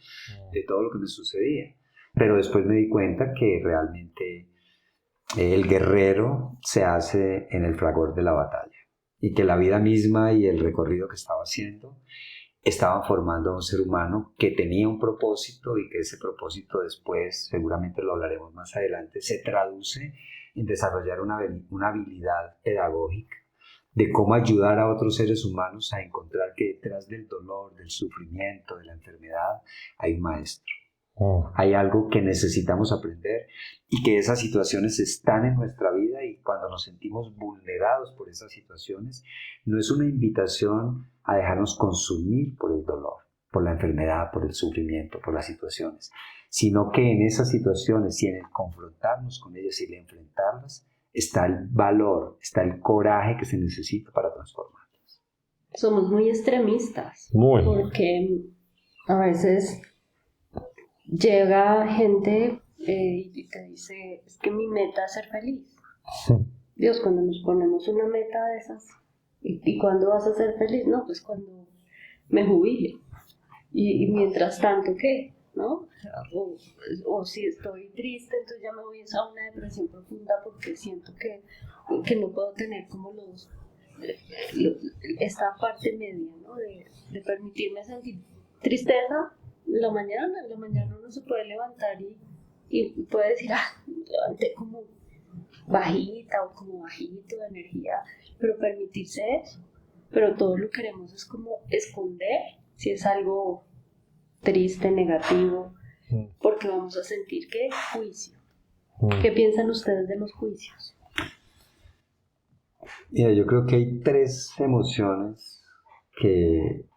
de todo lo que me sucedía. Pero después me di cuenta que realmente el guerrero se hace en el fragor de la batalla y que la vida misma y el recorrido que estaba haciendo estaban formando a un ser humano que tenía un propósito y que ese propósito después, seguramente lo hablaremos más adelante, se traduce en desarrollar una habilidad pedagógica de cómo ayudar a otros seres humanos a encontrar que detrás del dolor, del sufrimiento, de la enfermedad, hay un maestro. Hay algo que necesitamos aprender y que esas situaciones están en nuestra vida y cuando nos sentimos vulnerados por esas situaciones, no es una invitación a dejarnos consumir por el dolor, por la enfermedad, por el sufrimiento, por las situaciones, sino que en esas situaciones y en el confrontarnos con ellas y el enfrentarlas, está el valor, está el coraje que se necesita para transformarlas. Somos muy extremistas, Muy. porque a veces llega gente y te dice, es que mi meta es ser feliz. Dios, cuando nos ponemos una meta de esas, ¿y cuándo vas a ser feliz? No, pues cuando me jubile. Y mientras tanto, ¿qué? ¿No? O si estoy triste, entonces ya me voy a una depresión profunda porque siento que no puedo tener como esta parte media, ¿no? De permitirme sentir tristeza. En la mañana uno se puede levantar y puede decir, levanté como bajita o como bajito de energía, pero permitirse eso. Pero todo lo queremos es como esconder si es algo triste, negativo, porque vamos a sentir que juicio. ¿Qué piensan ustedes de los juicios? Mira, yo creo que hay 3 emociones que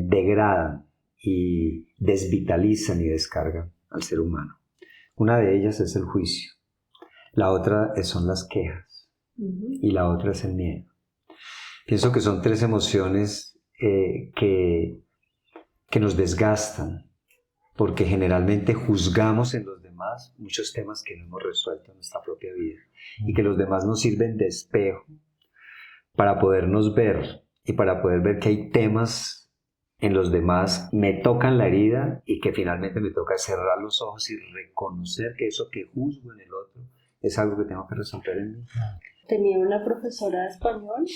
degradan y desvitalizan y descargan al ser humano. Una de ellas es el juicio, la otra son las quejas y la otra es el miedo. Pienso que son 3 emociones que nos desgastan porque generalmente juzgamos en los demás muchos temas que no hemos resuelto en nuestra propia vida y que los demás nos sirven de espejo para podernos ver y para poder ver que hay temas en los demás, me tocan la herida y que finalmente me toca cerrar los ojos y reconocer que eso que juzgo en el otro es algo que tengo que resolver en mí. Tenía una profesora de español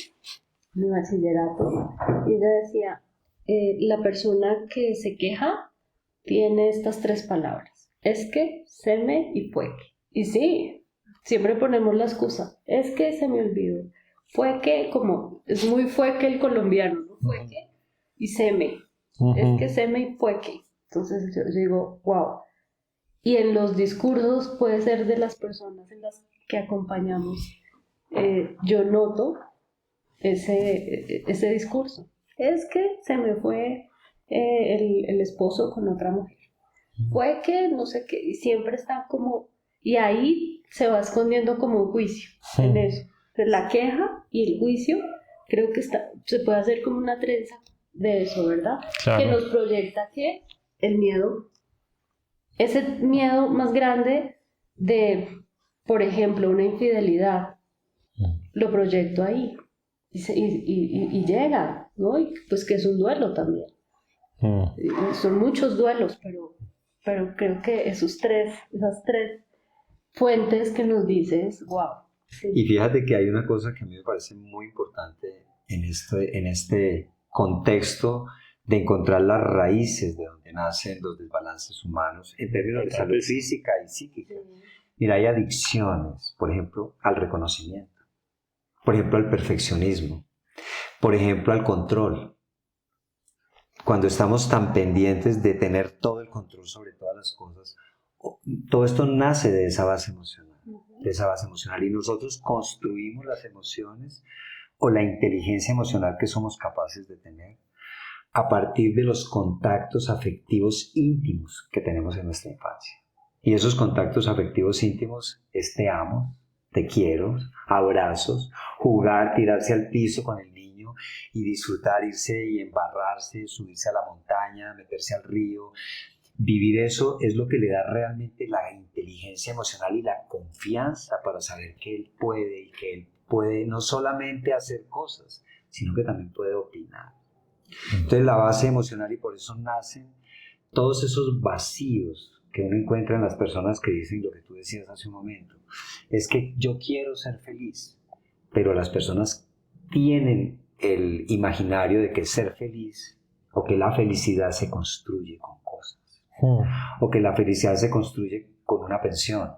en mi bachillerato y ella decía, la persona que se queja tiene estas 3 palabras, es que, seme y fue que. Y sí, siempre ponemos la excusa, es que se me olvidó. Fue que, como es muy fue que el colombiano, ¿no? Fue que y seme. Es que seme y fue que. Entonces yo digo, wow. Y en los discursos puede ser de las personas en las que acompañamos, yo noto ese discurso. Es que se me fue el esposo con otra mujer. Fue que no sé qué, y siempre está como, y ahí se va escondiendo como un juicio en eso. Entonces, la queja y el juicio, creo que se puede hacer como una trenza de eso, ¿verdad? Claro. Que nos proyecta que el miedo, ese miedo más grande de, por ejemplo, una infidelidad, lo proyecto ahí y llega, ¿no? Y pues que es un duelo también. Y son muchos duelos, pero creo que esas tres fuentes que nos dices, wow. Sí. Y fíjate que hay una cosa que a mí me parece muy importante en este contexto de encontrar las raíces de donde nacen los desbalances humanos en términos de salud física y psíquica. Mira, hay adicciones, por ejemplo, al reconocimiento, por ejemplo, al perfeccionismo, por ejemplo, al control. Cuando estamos tan pendientes de tener todo el control sobre todas las cosas, todo esto nace de esa base emocional, y nosotros construimos las emociones o la inteligencia emocional que somos capaces de tener a partir de los contactos afectivos íntimos que tenemos en nuestra infancia. Y esos contactos afectivos íntimos es te amo, te quiero, abrazos, jugar, tirarse al piso con el niño y disfrutar, irse y embarrarse, subirse a la montaña, meterse al río. Vivir eso es lo que le da realmente la inteligencia emocional y la confianza para saber que él puede y que él puede no solamente hacer cosas, sino que también puede opinar. Entonces la base emocional, y por eso nacen todos esos vacíos que uno encuentra en las personas que dicen lo que tú decías hace un momento, es que yo quiero ser feliz, pero las personas tienen el imaginario de que ser feliz o que la felicidad se construye con cosas, o que la felicidad se construye con una pensión,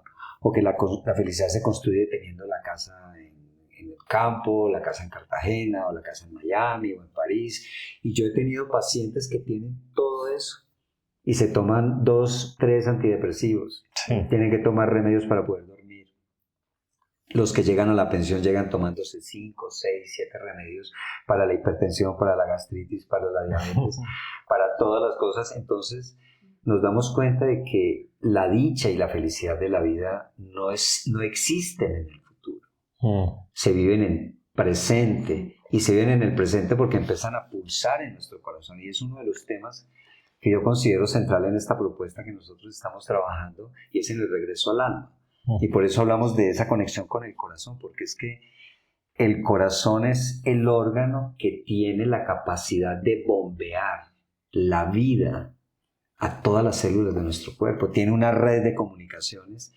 o que la felicidad se construye teniendo la casa en el campo, la casa en Cartagena, o la casa en Miami, o en París. Y yo he tenido pacientes que tienen todo eso y se toman 2, 3 antidepresivos. Sí. Tienen que tomar remedios para poder dormir. Los que llegan a la pensión llegan tomándose 5, 6, 7 remedios para la hipertensión, para la gastritis, para la diabetes, para todas las cosas. Entonces nos damos cuenta de que la dicha y la felicidad de la vida no existen en el futuro. Se viven en presente, y se viven en el presente porque empiezan a pulsar en nuestro corazón, y es uno de los temas que yo considero central en esta propuesta que nosotros estamos trabajando, y es en el regreso al alma. Y por eso hablamos de esa conexión con el corazón, porque es que el corazón es el órgano que tiene la capacidad de bombear la vida a todas las células de nuestro cuerpo. Tiene una red de comunicaciones,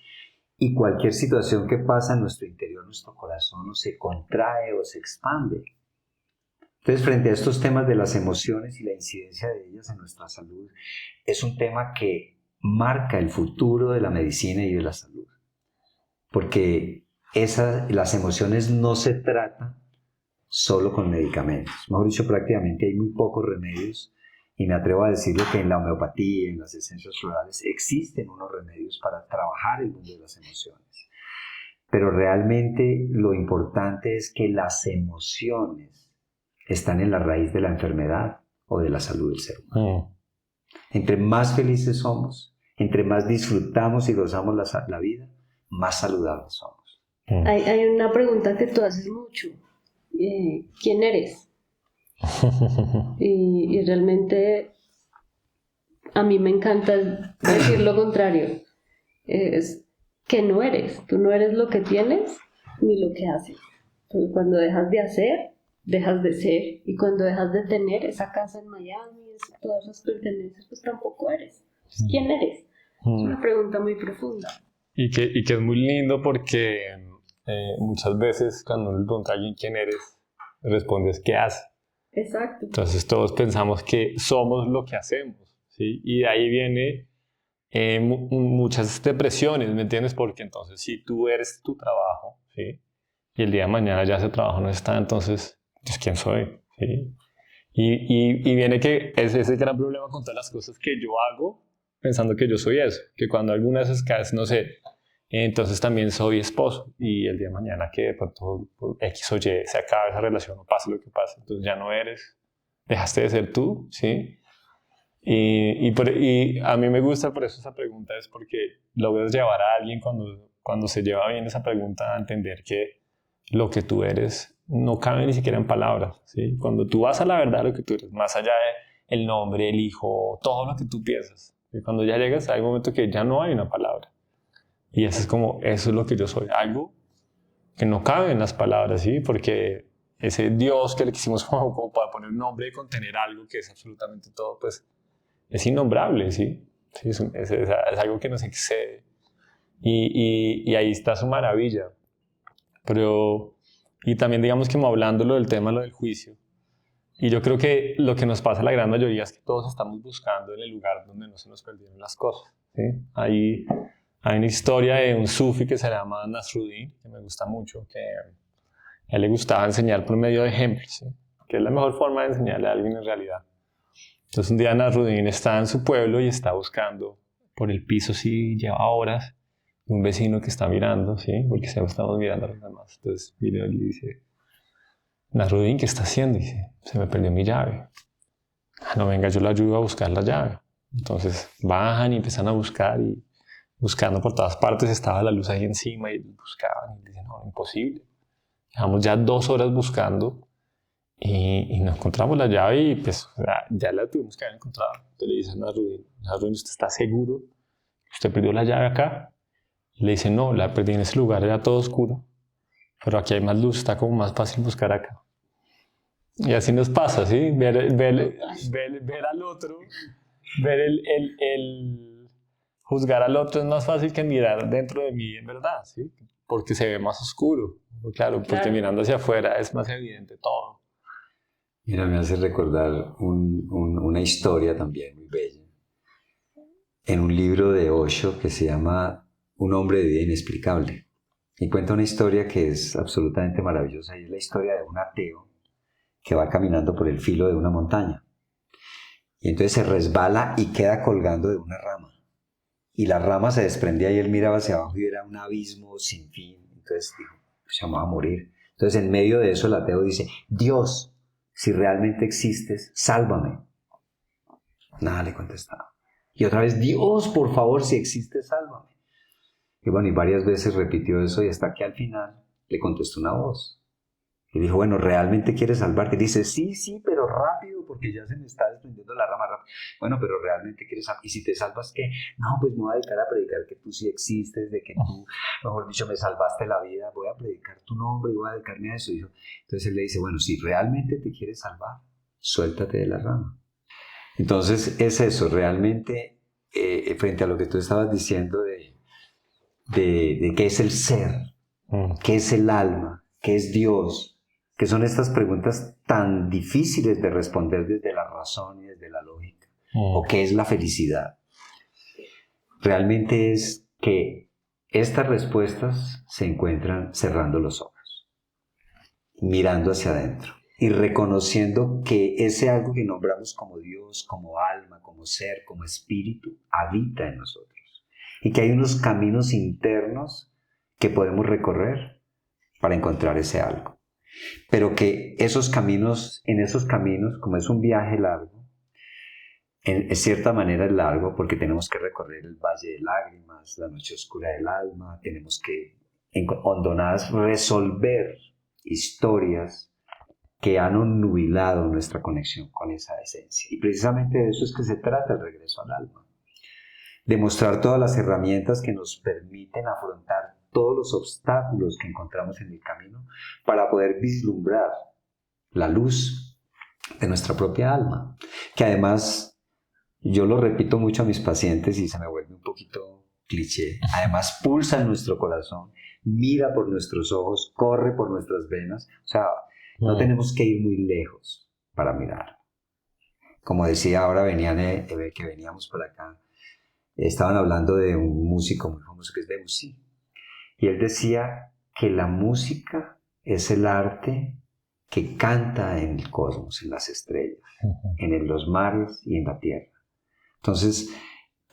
y cualquier situación que pasa en nuestro interior, nuestro corazón o se contrae o se expande. Entonces, frente a estos temas de las emociones y la incidencia de ellas en nuestra salud, es un tema que marca el futuro de la medicina y de la salud. Porque las emociones no se tratan solo con medicamentos. Mejor dicho, prácticamente hay muy pocos remedios, y me atrevo a decirlo que en la homeopatía, en las esencias florales, existen unos remedios para trabajar el mundo de las emociones. Pero realmente lo importante es que las emociones están en la raíz de la enfermedad o de la salud del ser humano. Entre más felices somos, entre más disfrutamos y gozamos la vida, más saludables somos. Hay una pregunta que tú haces mucho. ¿Quién eres? Y realmente a mí me encanta decir lo contrario. Es que no eres. Tú no eres lo que tienes ni lo que haces. Porque cuando dejas de hacer, dejas de ser. Y cuando dejas de tener esa casa en Miami, todas esas pertenencias, pues tampoco eres. ¿Quién eres? Es una pregunta muy profunda. Y que es muy lindo porque muchas veces cuando uno le pregunta a alguien quién eres, respondes ¿qué haces? Exacto. Entonces todos pensamos que somos lo que hacemos, ¿sí? Y de ahí viene muchas depresiones, ¿me entiendes? Porque entonces si tú eres tu trabajo, ¿sí? Y el día de mañana ya ese trabajo no está, entonces, pues, ¿quién soy? ¿Sí? Y viene que es ese gran problema con todas las cosas que yo hago, pensando que yo soy eso, que cuando alguna vez caes, no sé, entonces también soy esposo y el día de mañana que de pronto por X o Y se acaba esa relación o pase lo que pase, entonces ya no eres, dejaste de ser tú, ¿sí? Y a mí me gusta por eso esa pregunta, es porque logras llevar a alguien cuando se lleva bien esa pregunta a entender que lo que tú eres no cabe ni siquiera en palabras, ¿sí? Cuando tú vas a la verdad de lo que tú eres, más allá de el nombre, el hijo, todo lo que tú piensas, y cuando ya llegas hay un momento que ya no hay una palabra. Y eso es como, eso es lo que yo soy, algo que no cabe en las palabras, ¿sí? Porque ese Dios que le quisimos como para poner un nombre y contener algo que es absolutamente todo, pues es innombrable, ¿sí? Sí, es algo que nos excede. Y ahí está su maravilla. Pero, y también digamos que como hablándolo del tema, lo del juicio. Y yo creo que lo que nos pasa a la gran mayoría es que todos estamos buscando en el lugar donde no se nos perdieron las cosas, ¿sí? Hay una historia de un sufi que se llama Nasruddin, que me gusta mucho, que a él le gustaba enseñar por medio de ejemplos, ¿sí? Que es la mejor forma de enseñarle a alguien en realidad. Entonces un día Nasruddin está en su pueblo y está buscando por el piso, sí, lleva horas, un vecino que está mirando, ¿sí? Porque siempre estamos mirando a los demás. Entonces viene y le dice, Nasruddin, ¿qué está haciendo? Y dice, se me perdió mi llave. Ah, no, venga, yo le ayudo a buscar la llave. Entonces bajan y empiezan a buscar y buscando por todas partes, estaba la luz ahí encima y buscaban y dicen, no, imposible. Llevamos ya 2 horas buscando y no encontramos la llave y pues ya la tuvimos que haber encontrado. Entonces le dicen a Nasruddin, ¿usted está seguro que usted perdió la llave acá? Y le dicen, no, la perdí en ese lugar, era todo oscuro, pero aquí hay más luz, está como más fácil buscar acá. Y así nos pasa, ¿sí? Ver al otro, ver juzgar al otro es más fácil que mirar dentro de mí en verdad, ¿sí? Porque se ve más oscuro. Claro, porque mirando hacia afuera es más evidente todo. Mira, me hace recordar una historia también muy bella. En un libro de Osho que se llama Un hombre de vida inexplicable. Y cuenta una historia que es absolutamente maravillosa. Y es la historia de un ateo que va caminando por el filo de una montaña. Y entonces se resbala y queda colgando de una rama. Y la rama se desprendía y él miraba hacia abajo y era un abismo sin fin. Entonces dijo, pues se me va a morir. Entonces en medio de eso el ateo dice, Dios, si realmente existes, sálvame. Nada le contestaba. Y otra vez, Dios, por favor, si existes, sálvame. Y bueno, y varias veces repitió eso y hasta que al final le contestó una voz. Y dijo, bueno, ¿realmente quieres salvarte? Y dice, sí, pero rápido, porque ya se me está desprendiendo la rama rápido. Bueno, pero ¿realmente quieres salvarte? ¿Y si te salvas qué? No, pues me voy a dedicar a predicar que tú sí existes, de que tú, mejor dicho, me salvaste la vida. Voy a predicar tu nombre y voy a dedicarme a eso. Y entonces él le dice, bueno, si realmente te quieres salvar, suéltate de la rama. Entonces es eso, realmente, frente a lo que tú estabas diciendo de qué es el ser, qué es el alma, qué es Dios, que son estas preguntas tan difíciles de responder desde la razón y desde la lógica, o qué es la felicidad. Realmente es que estas respuestas se encuentran cerrando los ojos, mirando hacia adentro y reconociendo que ese algo que nombramos como Dios, como alma, como ser, como espíritu, habita en nosotros y que hay unos caminos internos que podemos recorrer para encontrar ese algo. Pero que en esos caminos, como es un viaje largo, en cierta manera es largo porque tenemos que recorrer el valle de lágrimas, la noche oscura del alma, tenemos que, en hondonadas, resolver historias que han onnubilado nuestra conexión con esa esencia. Y precisamente de eso es que se trata el regreso al alma. Demostrar todas las herramientas que nos permiten afrontar todos los obstáculos que encontramos en el camino para poder vislumbrar la luz de nuestra propia alma, que además, yo lo repito mucho a mis pacientes y se me vuelve un poquito cliché, además pulsa en nuestro corazón, mira por nuestros ojos, corre por nuestras venas, o sea, no tenemos que ir muy lejos para mirar. Como decía, ahora que veníamos por acá, estaban hablando de un músico muy famoso que es Debussy. Y él decía que la música es el arte que canta en el cosmos, en las estrellas, en los mares y en la tierra. Entonces,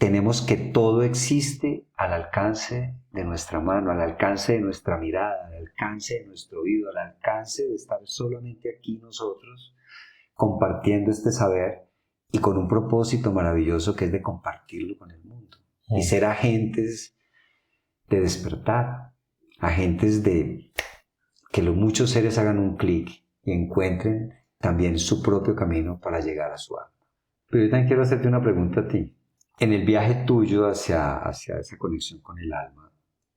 tenemos que todo existe al alcance de nuestra mano, al alcance de nuestra mirada, al alcance de nuestro oído, al alcance de estar solamente aquí nosotros compartiendo este saber y con un propósito maravilloso que es de compartirlo con el mundo y ser agentes de despertar, agentes de que los muchos seres hagan un clic y encuentren también su propio camino para llegar a su alma. Pero yo también quiero hacerte una pregunta a ti. En el viaje tuyo hacia esa conexión con el alma,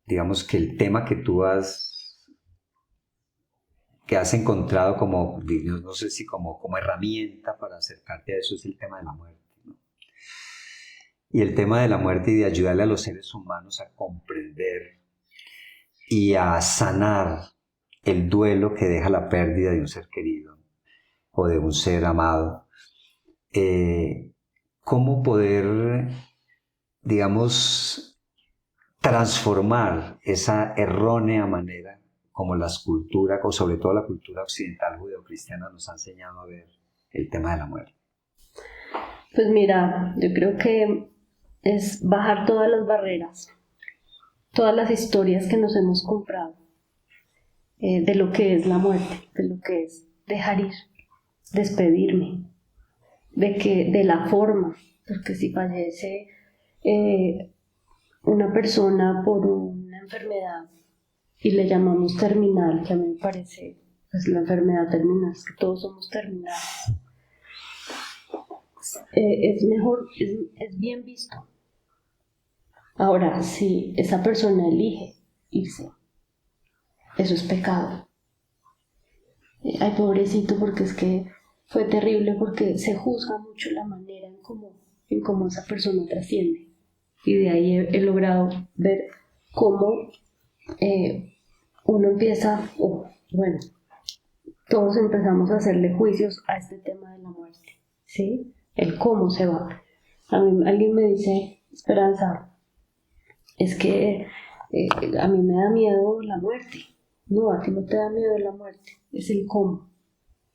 digamos que el tema que has encontrado como, no sé si como herramienta para acercarte a eso es el tema de la muerte, ¿no? Y el tema de la muerte y de ayudarle a los seres humanos a comprender y a sanar el duelo que deja la pérdida de un ser querido o de un ser amado. ¿Cómo poder, digamos, transformar esa errónea manera como las culturas, o sobre todo la cultura occidental judeocristiana, nos ha enseñado a ver el tema de la muerte? Pues mira, yo creo que es bajar todas las barreras, todas las historias que nos hemos comprado de lo que es la muerte, de lo que es dejar ir, despedirme, de la forma, porque si fallece una persona por una enfermedad y le llamamos terminal, que a mí me parece, pues la enfermedad terminal, es que todos somos terminales, es mejor, es bien visto. Ahora, si esa persona elige irse, eso es pecado. Ay, pobrecito, porque es que fue terrible, porque se juzga mucho la manera en cómo esa persona trasciende. Y de ahí he logrado ver cómo uno empieza, bueno, todos empezamos a hacerle juicios a este tema de la muerte, ¿sí? El cómo se va. A mí alguien me dice, Esperanza, es que a mí me da miedo la muerte. No, a ti no te da miedo la muerte, es el cómo.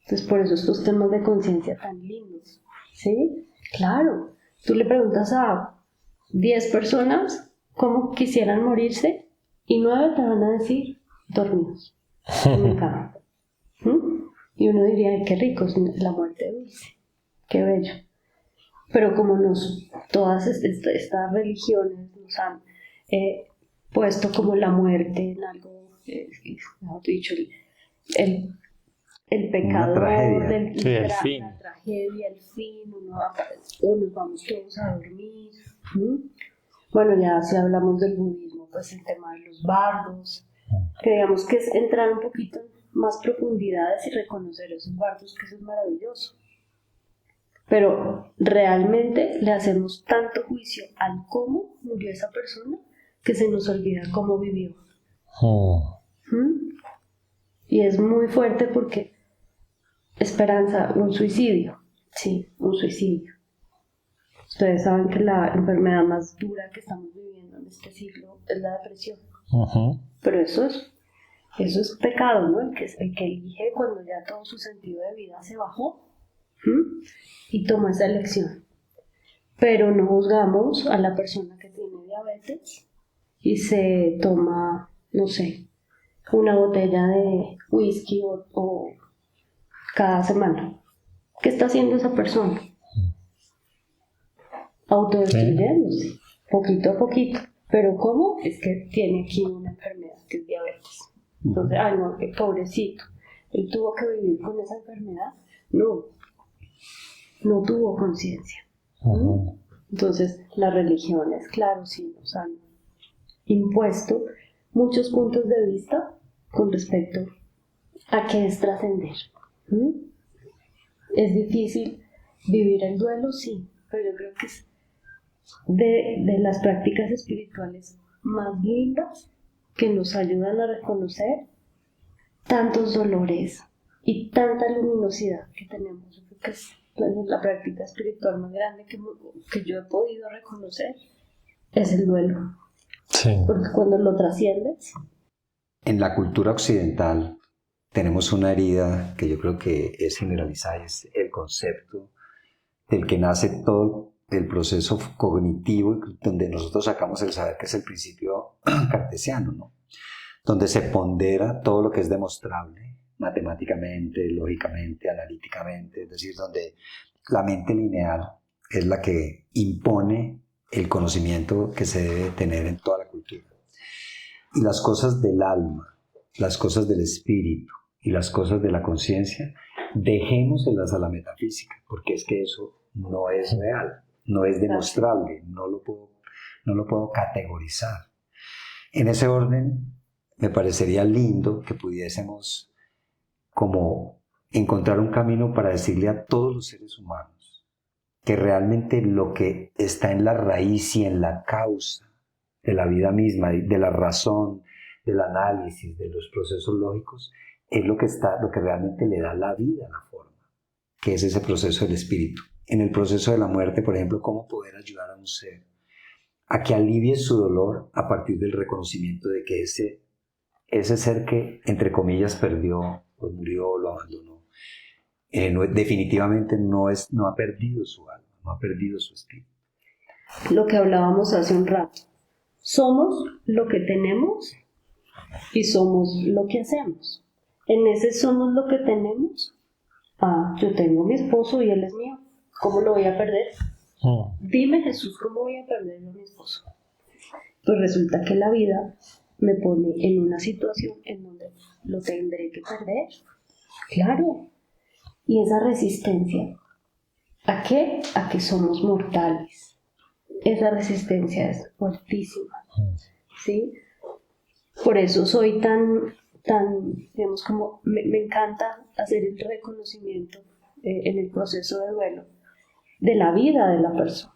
Entonces, por eso estos temas de conciencia tan lindos, ¿sí? Claro, tú le preguntas a 10 personas cómo quisieran morirse y 9 te van a decir dormidos en mi cama. Y uno diría, ay, qué rico, es la muerte dulce, qué bello. Pero como todas estas religiones nos han puesto como la muerte en algo, mejor dicho, el pecado, tragedia. Sí, el fin. La tragedia, el fin, o nos vamos todos a dormir. Bueno, ya si hablamos del budismo, pues el tema de los bardos, que digamos que es entrar un poquito en más profundidades y reconocer esos bardos, que eso es maravilloso. Pero realmente le hacemos tanto juicio al cómo murió esa persona que se nos olvida cómo vivió. Y es muy fuerte porque Esperanza, un suicidio, sí, un suicidio. Ustedes saben que la enfermedad más dura que estamos viviendo en este siglo es la depresión. Pero eso es pecado, ¿no? El que elige cuando ya todo su sentido de vida se bajó y toma esa elección. Pero no juzgamos a la persona que tiene diabetes y se toma, no sé, una botella de whisky o cada semana. ¿Qué está haciendo esa persona? Autodestruyéndose, poquito a poquito. ¿Pero cómo? Es que tiene aquí una enfermedad que es diabetes. Entonces, ay no, qué pobrecito. Él tuvo que vivir con esa enfermedad. No tuvo conciencia. Entonces, las religiones, claro, sí nos han impuesto muchos puntos de vista con respecto a qué es trascender. ¿Es difícil vivir el duelo? Sí, pero yo creo que es de las prácticas espirituales más lindas que nos ayudan a reconocer tantos dolores y tanta luminosidad que tenemos. Yo creo que es la práctica espiritual más grande que yo he podido reconocer es el duelo. Sí. Porque cuando lo trasciendes... En la cultura occidental tenemos una herida que yo creo que es generalizada, es el concepto del que nace todo el proceso cognitivo, donde nosotros sacamos el saber, que es el principio cartesiano, ¿no? Donde se pondera todo lo que es demostrable, matemáticamente, lógicamente, analíticamente, es decir, donde la mente lineal es la que impone el conocimiento que se debe tener en toda la cultura. Y las cosas del alma, las cosas del espíritu y las cosas de la conciencia, dejémoselas a la metafísica, porque es que eso no es real, no es demostrable, no lo puedo categorizar. En ese orden, me parecería lindo que pudiésemos como encontrar un camino para decirle a todos los seres humanos que realmente lo que está en la raíz y en la causa de la vida misma, de la razón, del análisis, de los procesos lógicos, es lo que realmente le da la vida, la forma, que es ese proceso del espíritu. En el proceso de la muerte, por ejemplo, cómo poder ayudar a un ser a que alivie su dolor a partir del reconocimiento de que ese ser que, entre comillas, perdió, pues murió, lo abandonó, definitivamente no ha perdido su alma, no ha perdido su espíritu. Lo que hablábamos hace un rato. Somos lo que tenemos y somos lo que hacemos. En ese somos lo que tenemos. Yo tengo a mi esposo y él es mío. ¿Cómo lo voy a perder? Dime, Jesús, ¿cómo voy a perder a mi esposo? Pues resulta que la vida me pone en una situación en donde lo tendré que perder. Claro. Y esa resistencia, ¿a qué? A que somos mortales. Esa resistencia es fuertísima, ¿sí? Por eso soy tan digamos, como me encanta hacer el reconocimiento en el proceso de duelo de la vida de la persona.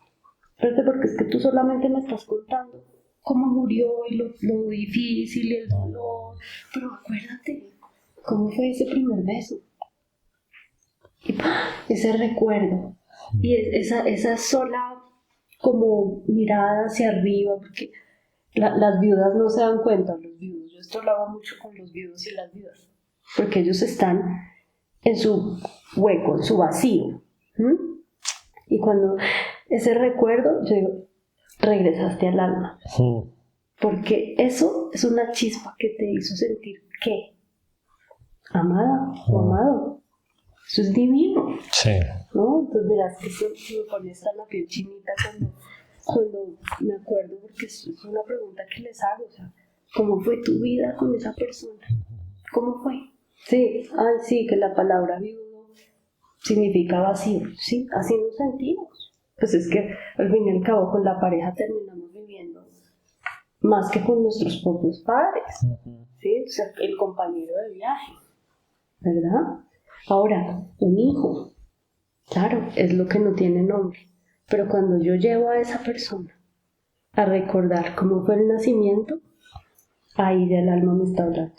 Porque es que tú solamente me estás contando cómo murió y lo difícil y el dolor, pero acuérdate cómo fue ese primer beso. Y ese recuerdo y esa sola como mirada hacia arriba, porque las viudas no se dan cuenta, los viudos, yo esto lo hago mucho con los viudos y las viudas, porque ellos están en su hueco, en su vacío, y cuando ese recuerdo, yo digo, regresaste al alma, porque eso es una chispa que te hizo sentir ¿qué? Amada o amado. Eso es divino. Sí. ¿No? Entonces verás que se me pone hasta la piel chinita cuando me acuerdo, porque es una pregunta que les hago, o sea, ¿cómo fue tu vida con esa persona? ¿Cómo fue? Sí, sí, que la palabra viudo significa vacío, sí, así nos sentimos. Pues es que al fin y al cabo con la pareja terminamos viviendo más que con nuestros propios padres, ¿sí? O sea, el compañero de viaje, ¿verdad? Ahora, un hijo, claro, es lo que no tiene nombre, pero cuando yo llevo a esa persona a recordar cómo fue el nacimiento, ahí ya el alma me está hablando.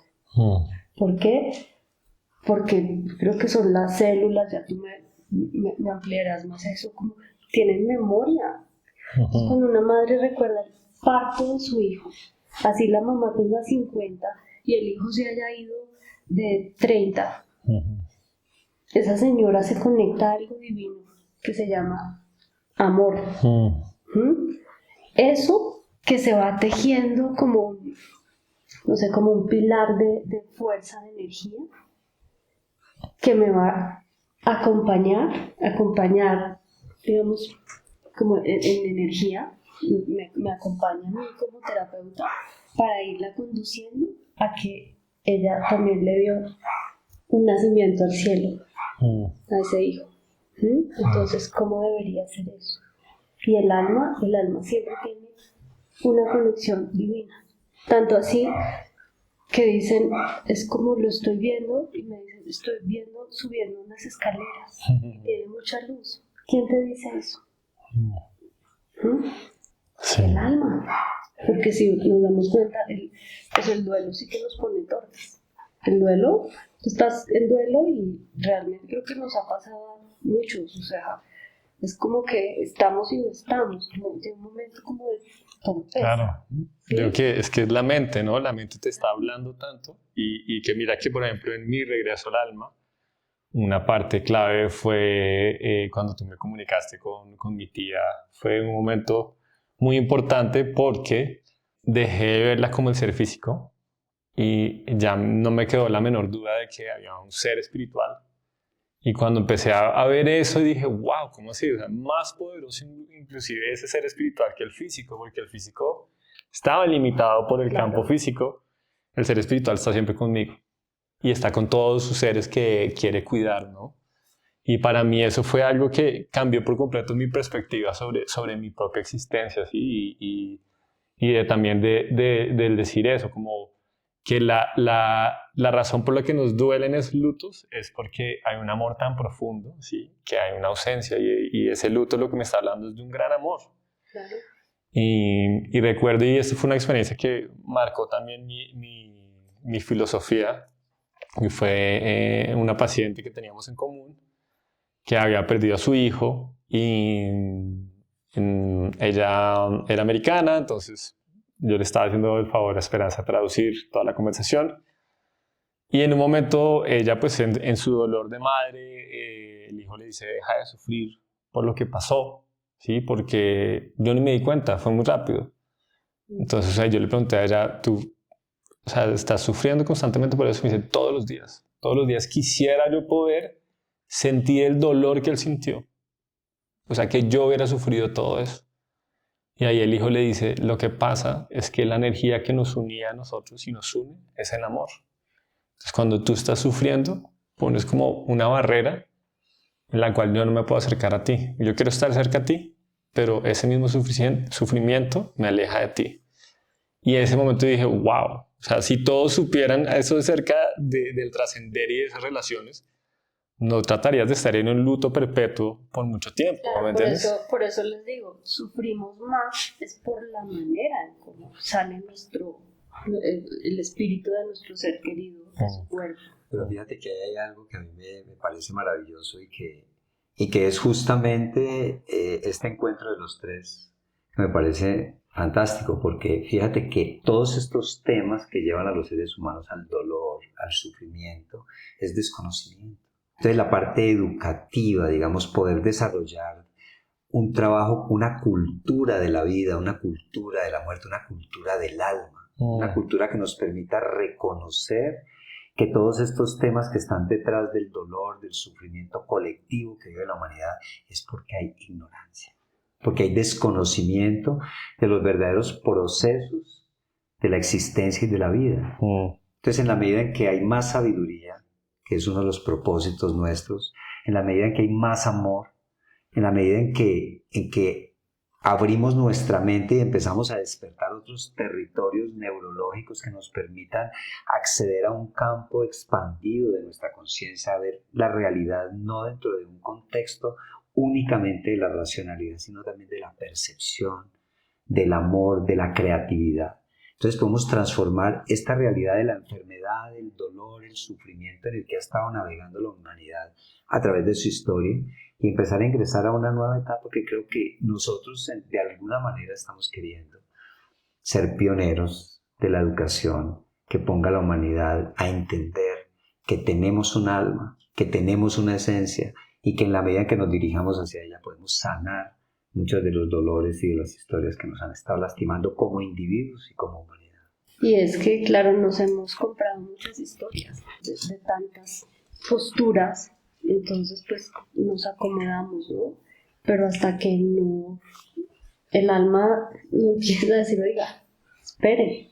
¿Por qué? Porque creo que son las células, ya tú me ampliarás más eso, como tienen memoria. Cuando una madre recuerda el parto de su hijo, así la mamá tenga 50 y el hijo se haya ido de 30, esa señora se conecta a algo divino que se llama amor. Eso que se va tejiendo como, no sé, como un pilar de fuerza, de energía, que me va a acompañar, digamos, como en energía, me acompaña a mí como terapeuta para irla conduciendo a que ella también le dio un nacimiento al cielo a ese hijo. Entonces, ¿cómo debería ser eso? Y el alma siempre tiene una conexión divina. Tanto así que dicen, es como lo estoy viendo, y me dicen, estoy viendo subiendo unas escaleras, y tiene mucha luz. ¿Quién te dice eso? Sí. El alma. Porque si nos damos cuenta, pues el duelo sí que nos pone torpes. El duelo, tú estás en duelo y realmente creo que nos ha pasado a muchos, o sea, es como que estamos y no estamos, como de un momento como de torpeza. Claro, ¿Sí? creo que es la mente, ¿no? La mente te está hablando tanto y que mira que, por ejemplo, en mi regreso al alma, una parte clave fue cuando tú me comunicaste con mi tía. Fue un momento muy importante porque dejé de verla como el ser físico y ya no me quedó la menor duda de que había un ser espiritual. Y cuando empecé a ver eso dije, wow, ¿cómo así? O sea, más poderoso inclusive ese ser espiritual que el físico, porque el físico estaba limitado por el campo físico. El ser espiritual está siempre conmigo y está con todos sus seres que quiere cuidar, ¿no? Y para mí eso fue algo que cambió por completo mi perspectiva sobre mi propia existencia, ¿sí? También del decir eso, como que la razón por la que nos duelen esos lutos es porque hay un amor tan profundo, ¿sí? Que hay una ausencia y ese luto lo que me está hablando es de un gran amor. Claro. Y recuerdo, y esta fue una experiencia que marcó también mi filosofía, y fue una paciente que teníamos en común, que había perdido a su hijo, y ella era americana, entonces yo le estaba haciendo el favor a Esperanza de traducir toda la conversación, y en un momento ella, pues en su dolor de madre, el hijo le dice, deja de sufrir por lo que pasó, ¿sí? Porque yo ni me di cuenta, fue muy rápido. Entonces, o sea, yo le pregunté a ella, tú, o sea, estás sufriendo constantemente por eso. Me dice, todos los días quisiera yo poder sentir el dolor que él sintió. O sea, que yo hubiera sufrido todo eso. Y ahí el hijo le dice, lo que pasa es que la energía que nos unía a nosotros y nos une es el amor. Entonces, cuando tú estás sufriendo, pones como una barrera en la cual yo no me puedo acercar a ti. Yo quiero estar cerca a ti, pero ese mismo sufrimiento me aleja de ti. Y en ese momento dije, wow, o sea, si todos supieran eso de cerca del trascender y de esas relaciones, no tratarías de estar en un luto perpetuo por mucho tiempo, Claro, ¿me entiendes? por eso les digo, sufrimos más es por la manera en cómo sale el espíritu de nuestro ser querido de su cuerpo. Pero fíjate que hay algo que a mí me parece maravilloso y que es justamente este encuentro de los tres, que me parece fantástico, porque fíjate que todos estos temas que llevan a los seres humanos al dolor, al sufrimiento, es desconocimiento. Entonces la parte educativa, digamos, poder desarrollar un trabajo, una cultura de la vida, una cultura de la muerte, una cultura del alma, una cultura que nos permita reconocer que todos estos temas que están detrás del dolor, del sufrimiento colectivo que vive la humanidad, es porque hay ignorancia, porque hay desconocimiento de los verdaderos procesos de la existencia y de la vida. Entonces, en la medida en que hay más sabiduría, que es uno de los propósitos nuestros, en la medida en que hay más amor, en la medida en que abrimos nuestra mente y empezamos a despertar otros territorios neurológicos que nos permitan acceder a un campo expandido de nuestra conciencia, a ver la realidad no dentro de un contexto únicamente de la racionalidad, sino también de la percepción, del amor, de la creatividad. Entonces podemos transformar esta realidad de la enfermedad, el dolor, el sufrimiento en el que ha estado navegando la humanidad a través de su historia y empezar a ingresar a una nueva etapa que creo que nosotros de alguna manera estamos queriendo ser pioneros de la educación que ponga a la humanidad a entender que tenemos un alma, que tenemos una esencia y que en la medida en que nos dirijamos hacia ella podemos sanar muchos de los dolores y de las historias que nos han estado lastimando como individuos y como humanidad. Y es que, claro, nos hemos comprado muchas historias de tantas posturas, entonces pues nos acomodamos, ¿no? Pero hasta que no, el alma no empieza a decir, oiga, espere,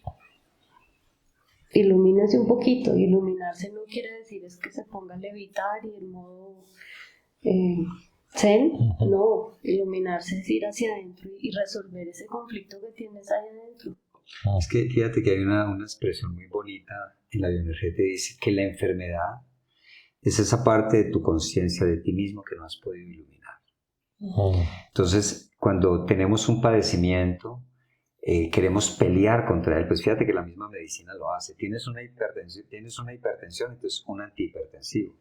ilumínese un poquito. Iluminarse no quiere decir es que se ponga a levitar y en modo zen, no, iluminarse es ir hacia adentro y resolver ese conflicto que tienes ahí adentro. Es que fíjate que hay una expresión muy bonita en la bioenergía que dice que la enfermedad es esa parte de tu conciencia de ti mismo que no has podido iluminar. Entonces, cuando tenemos un padecimiento, queremos pelear contra él, pues fíjate que la misma medicina lo hace. Tienes una hipertensión, entonces un antihipertensivo.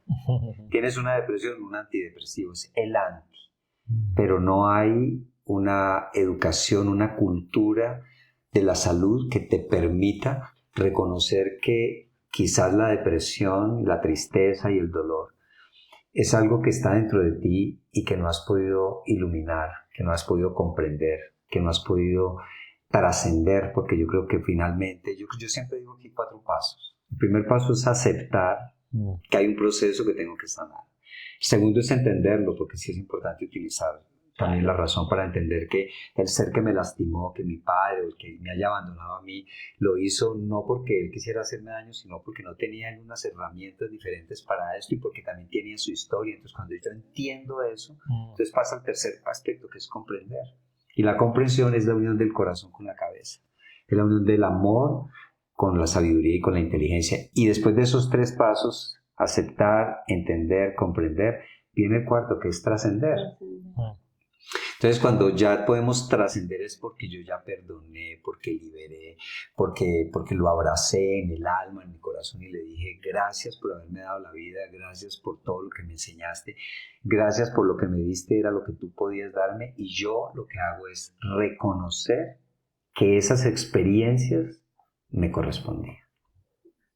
Tienes una depresión, un antidepresivo, es el anti. Pero no hay una educación, una cultura de la salud que te permita reconocer que quizás la depresión, la tristeza y el dolor es algo que está dentro de ti y que no has podido iluminar, que no has podido comprender, que no has podido trascender, porque yo creo que finalmente, yo siempre digo aquí 4 pasos. El primer paso es aceptar que hay un proceso que tengo que sanar. El segundo es entenderlo, porque sí es importante utilizar también la razón para entender que el ser que me lastimó, que mi padre o el que me haya abandonado a mí, lo hizo no porque él quisiera hacerme daño, sino porque no tenía unas herramientas diferentes para esto y porque también tenía su historia. Entonces, cuando yo entiendo eso, entonces pasa al tercer aspecto, que es comprender. Y la comprensión es la unión del corazón con la cabeza, es la unión del amor con la sabiduría y con la inteligencia. Y después de esos 3 pasos, aceptar, entender, comprender, viene el cuarto, que es trascender. Entonces, cuando ya podemos trascender es porque yo ya perdoné, porque liberé, porque lo abracé en el alma, en mi corazón y le dije gracias por haberme dado la vida, gracias por todo lo que me enseñaste, gracias por lo que me diste, era lo que tú podías darme, y yo lo que hago es reconocer que esas experiencias me correspondían.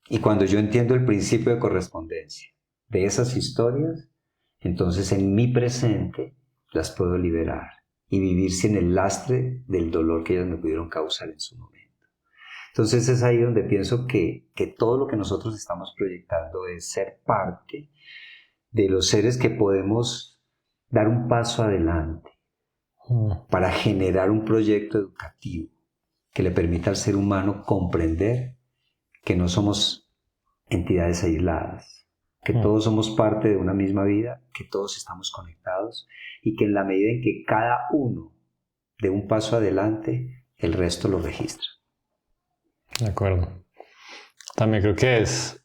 Y cuando yo entiendo el principio de correspondencia de esas historias, entonces en mi presente las puedo liberar y vivir sin el lastre del dolor que ellas me pudieron causar en su momento. Entonces es ahí donde pienso que todo lo que nosotros estamos proyectando es ser parte de los seres que podemos dar un paso adelante para generar un proyecto educativo que le permita al ser humano comprender que no somos entidades aisladas, que todos somos parte de una misma vida, que todos estamos conectados y que en la medida en que cada uno dé un paso adelante, el resto lo registra. De acuerdo. También creo que es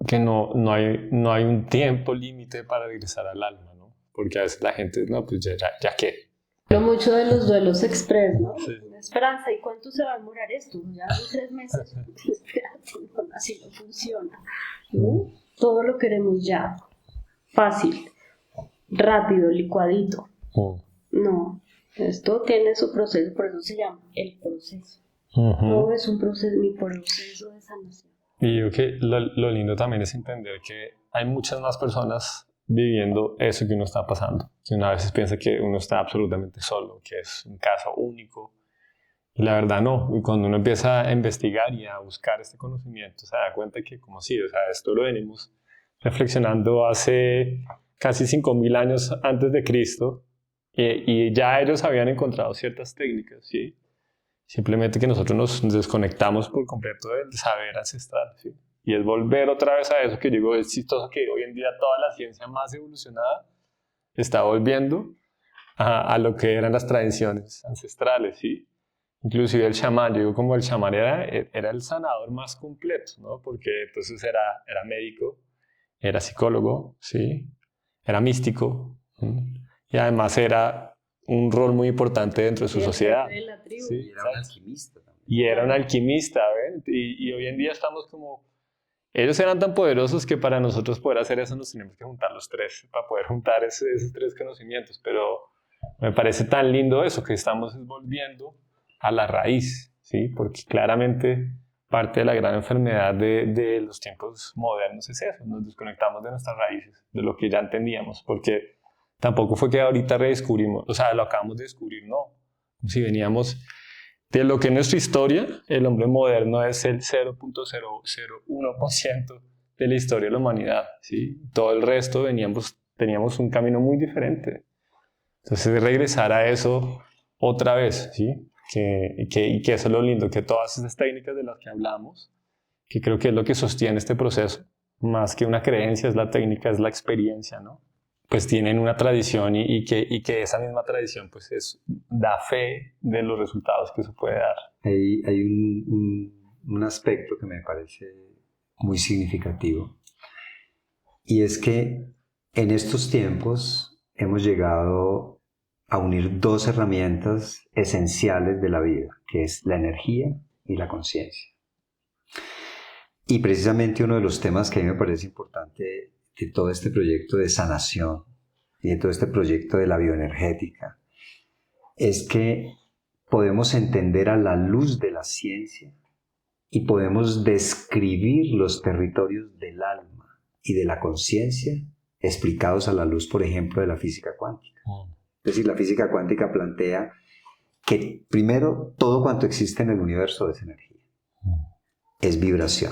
que no hay un tiempo límite para regresar al alma, ¿no? Porque a veces la gente, no, pues ya qué. Pero mucho de los duelos express, ¿no? Sí. Una esperanza. ¿Y cuánto se va a demorar esto? Ya en 3 meses. Esperanza, no, así no funciona. ¿No? Todo lo queremos ya. Fácil. Rápido, licuadito. No. Esto tiene su proceso, por eso se llama el proceso. Todo es un proceso, mi proceso de sanación. Y yo creo que lo lindo también es entender que hay muchas más personas viviendo eso que uno está pasando, que uno a veces piensa que uno está absolutamente solo, que es un caso único, y la verdad no. Y cuando uno empieza a investigar y a buscar este conocimiento, se da cuenta que como sí, o sea, esto lo venimos reflexionando hace casi 5,000 años antes de Cristo, y ya ellos habían encontrado ciertas técnicas, ¿sí? Simplemente que nosotros nos desconectamos por completo del saber ancestral, ¿sí? Y es volver otra vez a eso que yo digo, es chistoso que hoy en día toda la ciencia más evolucionada está volviendo a lo que eran las tradiciones ancestrales, ¿sí? Inclusive el chamán, yo digo como el chamán era el sanador más completo, ¿no? Porque entonces era médico, era psicólogo, ¿sí? Era místico, ¿sí? Y además era un rol muy importante dentro de su sociedad. Sí, y era un alquimista también. Y era un alquimista, ¿ven? Y hoy en día estamos como... Ellos eran tan poderosos que para nosotros poder hacer eso nos tenemos que juntar los 3 para poder juntar esos 3 conocimientos. Pero me parece tan lindo eso, que estamos volviendo a la raíz, ¿sí? Porque claramente parte de la gran enfermedad de los tiempos modernos es eso, nos desconectamos de nuestras raíces, de lo que ya entendíamos, porque tampoco fue que ahorita redescubrimos, o sea, lo acabamos de descubrir, no. Si veníamos de lo que en nuestra historia, el hombre moderno es el 0.001% de la historia de la humanidad, ¿sí? Todo el resto teníamos un camino muy diferente. Entonces, regresar a eso otra vez, ¿sí? Y que eso es lo lindo, que todas esas técnicas de las que hablamos, que creo que es lo que sostiene este proceso, más que una creencia, es la técnica, es la experiencia, ¿no? Pues tienen una tradición y que esa misma tradición pues da fe de los resultados que eso puede dar. Hay un aspecto que me parece muy significativo, y es que en estos tiempos hemos llegado a unir 2 herramientas esenciales de la vida, que es la energía y la conciencia. Y precisamente uno de los temas que a mí me parece importante de todo este proyecto de sanación y de todo este proyecto de la bioenergética es que podemos entender a la luz de la ciencia y podemos describir los territorios del alma y de la conciencia explicados a la luz, por ejemplo, de la física cuántica. Es decir, la física cuántica plantea que primero todo cuanto existe en el universo es energía, es vibración.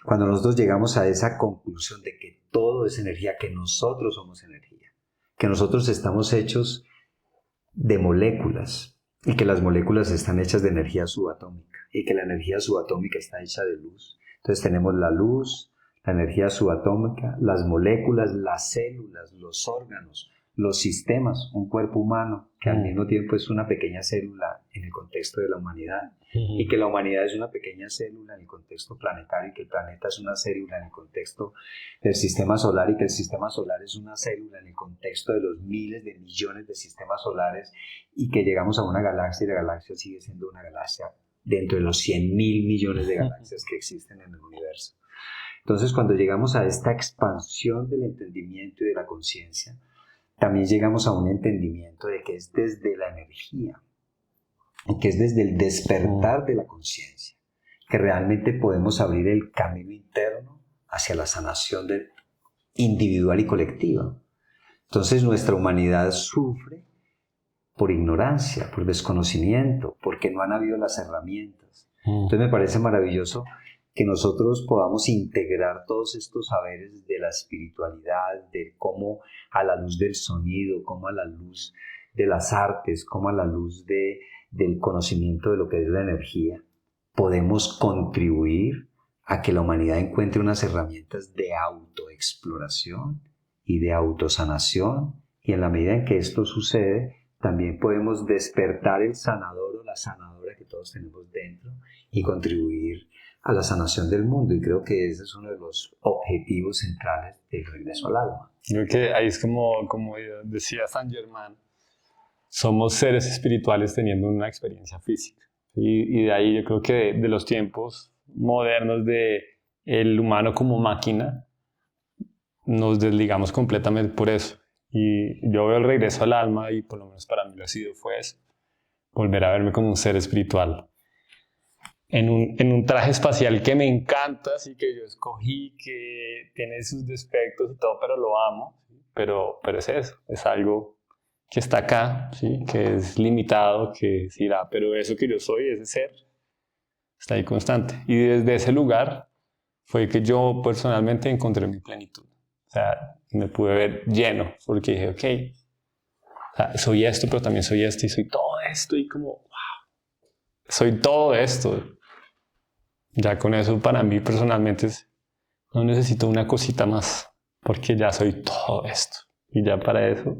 Cuando nosotros llegamos a esa conclusión de que todo es energía, que nosotros somos energía, que nosotros estamos hechos de moléculas y que las moléculas están hechas de energía subatómica y que la energía subatómica está hecha de luz. Entonces tenemos la luz, la energía subatómica, las moléculas, las células, los órganos, los sistemas, un cuerpo humano que al mismo tiempo es una pequeña célula en el contexto de la humanidad y que la humanidad es una pequeña célula en el contexto planetario y que el planeta es una célula en el contexto del sistema solar y que el sistema solar es una célula en el contexto de los miles de millones de sistemas solares y que llegamos a una galaxia y la galaxia sigue siendo una galaxia dentro de los 100.000 millones de galaxias que existen en el universo. Entonces, cuando llegamos a esta expansión del entendimiento y de la conciencia, también llegamos a un entendimiento de que es desde la energía, y que es desde el despertar de la conciencia, que realmente podemos abrir el camino interno hacia la sanación individual y colectiva. Entonces, nuestra humanidad sufre por ignorancia, por desconocimiento, porque no han habido las herramientas. Entonces, me parece maravilloso que nosotros podamos integrar todos estos saberes de la espiritualidad, de cómo a la luz del sonido, cómo a la luz de las artes, cómo a la luz del conocimiento de lo que es la energía, podemos contribuir a que la humanidad encuentre unas herramientas de autoexploración y de autosanación, y en la medida en que esto sucede, también podemos despertar el sanador o la sanadora que todos tenemos dentro y contribuir a la sanación del mundo, y creo que ese es uno de los objetivos centrales del regreso al alma. Creo que ahí es como decía Saint Germain, somos seres espirituales teniendo una experiencia física. Y de ahí yo creo que de los tiempos modernos de el humano como máquina, nos desligamos completamente por eso. Y yo veo el regreso al alma, y por lo menos para mí lo ha sido, fue eso, volver a verme como un ser espiritual. En un traje espacial que me encanta, así que yo escogí, que tiene sus defectos y todo, pero lo amo, ¿sí? Pero es eso, es algo que está acá, ¿sí? Que es limitado, que se irá, pero eso que yo soy, ese ser, está ahí constante. Y desde ese lugar fue que yo personalmente encontré mi plenitud. O sea, me pude ver lleno, porque dije, ok, o sea, soy esto, pero también soy esto, y soy todo esto, y como, wow, soy todo esto. Ya con eso para mí personalmente no necesito una cosita más, porque ya soy todo esto. Y ya para eso.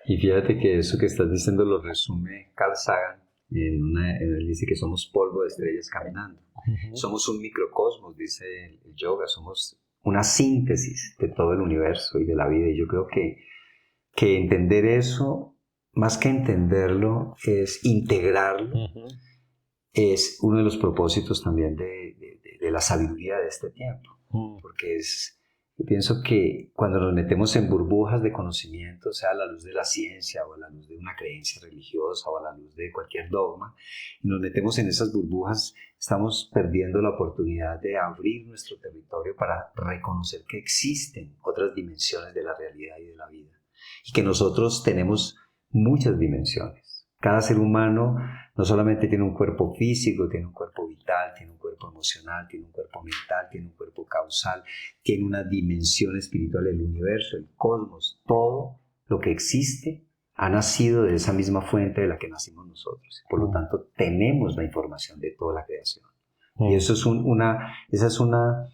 Y fíjate que eso que estás diciendo lo resume Carl Sagan. Él dice que somos polvo de estrellas caminando. Somos un microcosmos, dice el yoga. Somos una síntesis de todo el universo y de la vida. Y yo creo que entender eso, más que entenderlo, es integrarlo. Es uno de los propósitos también de la sabiduría de este tiempo, porque yo pienso que cuando nos metemos en burbujas de conocimiento, sea a la luz de la ciencia o a la luz de una creencia religiosa o a la luz de cualquier dogma, y nos metemos en esas burbujas, estamos perdiendo la oportunidad de abrir nuestro territorio para reconocer que existen otras dimensiones de la realidad y de la vida, y que nosotros tenemos muchas dimensiones. Cada ser humano no solamente tiene un cuerpo físico, tiene un cuerpo vital, tiene un cuerpo emocional, tiene un cuerpo mental, tiene un cuerpo causal, tiene una dimensión espiritual, el universo, el cosmos, todo lo que existe ha nacido de esa misma fuente de la que nacimos nosotros. Por lo tanto, tenemos la información de toda la creación. Y eso es esa es una,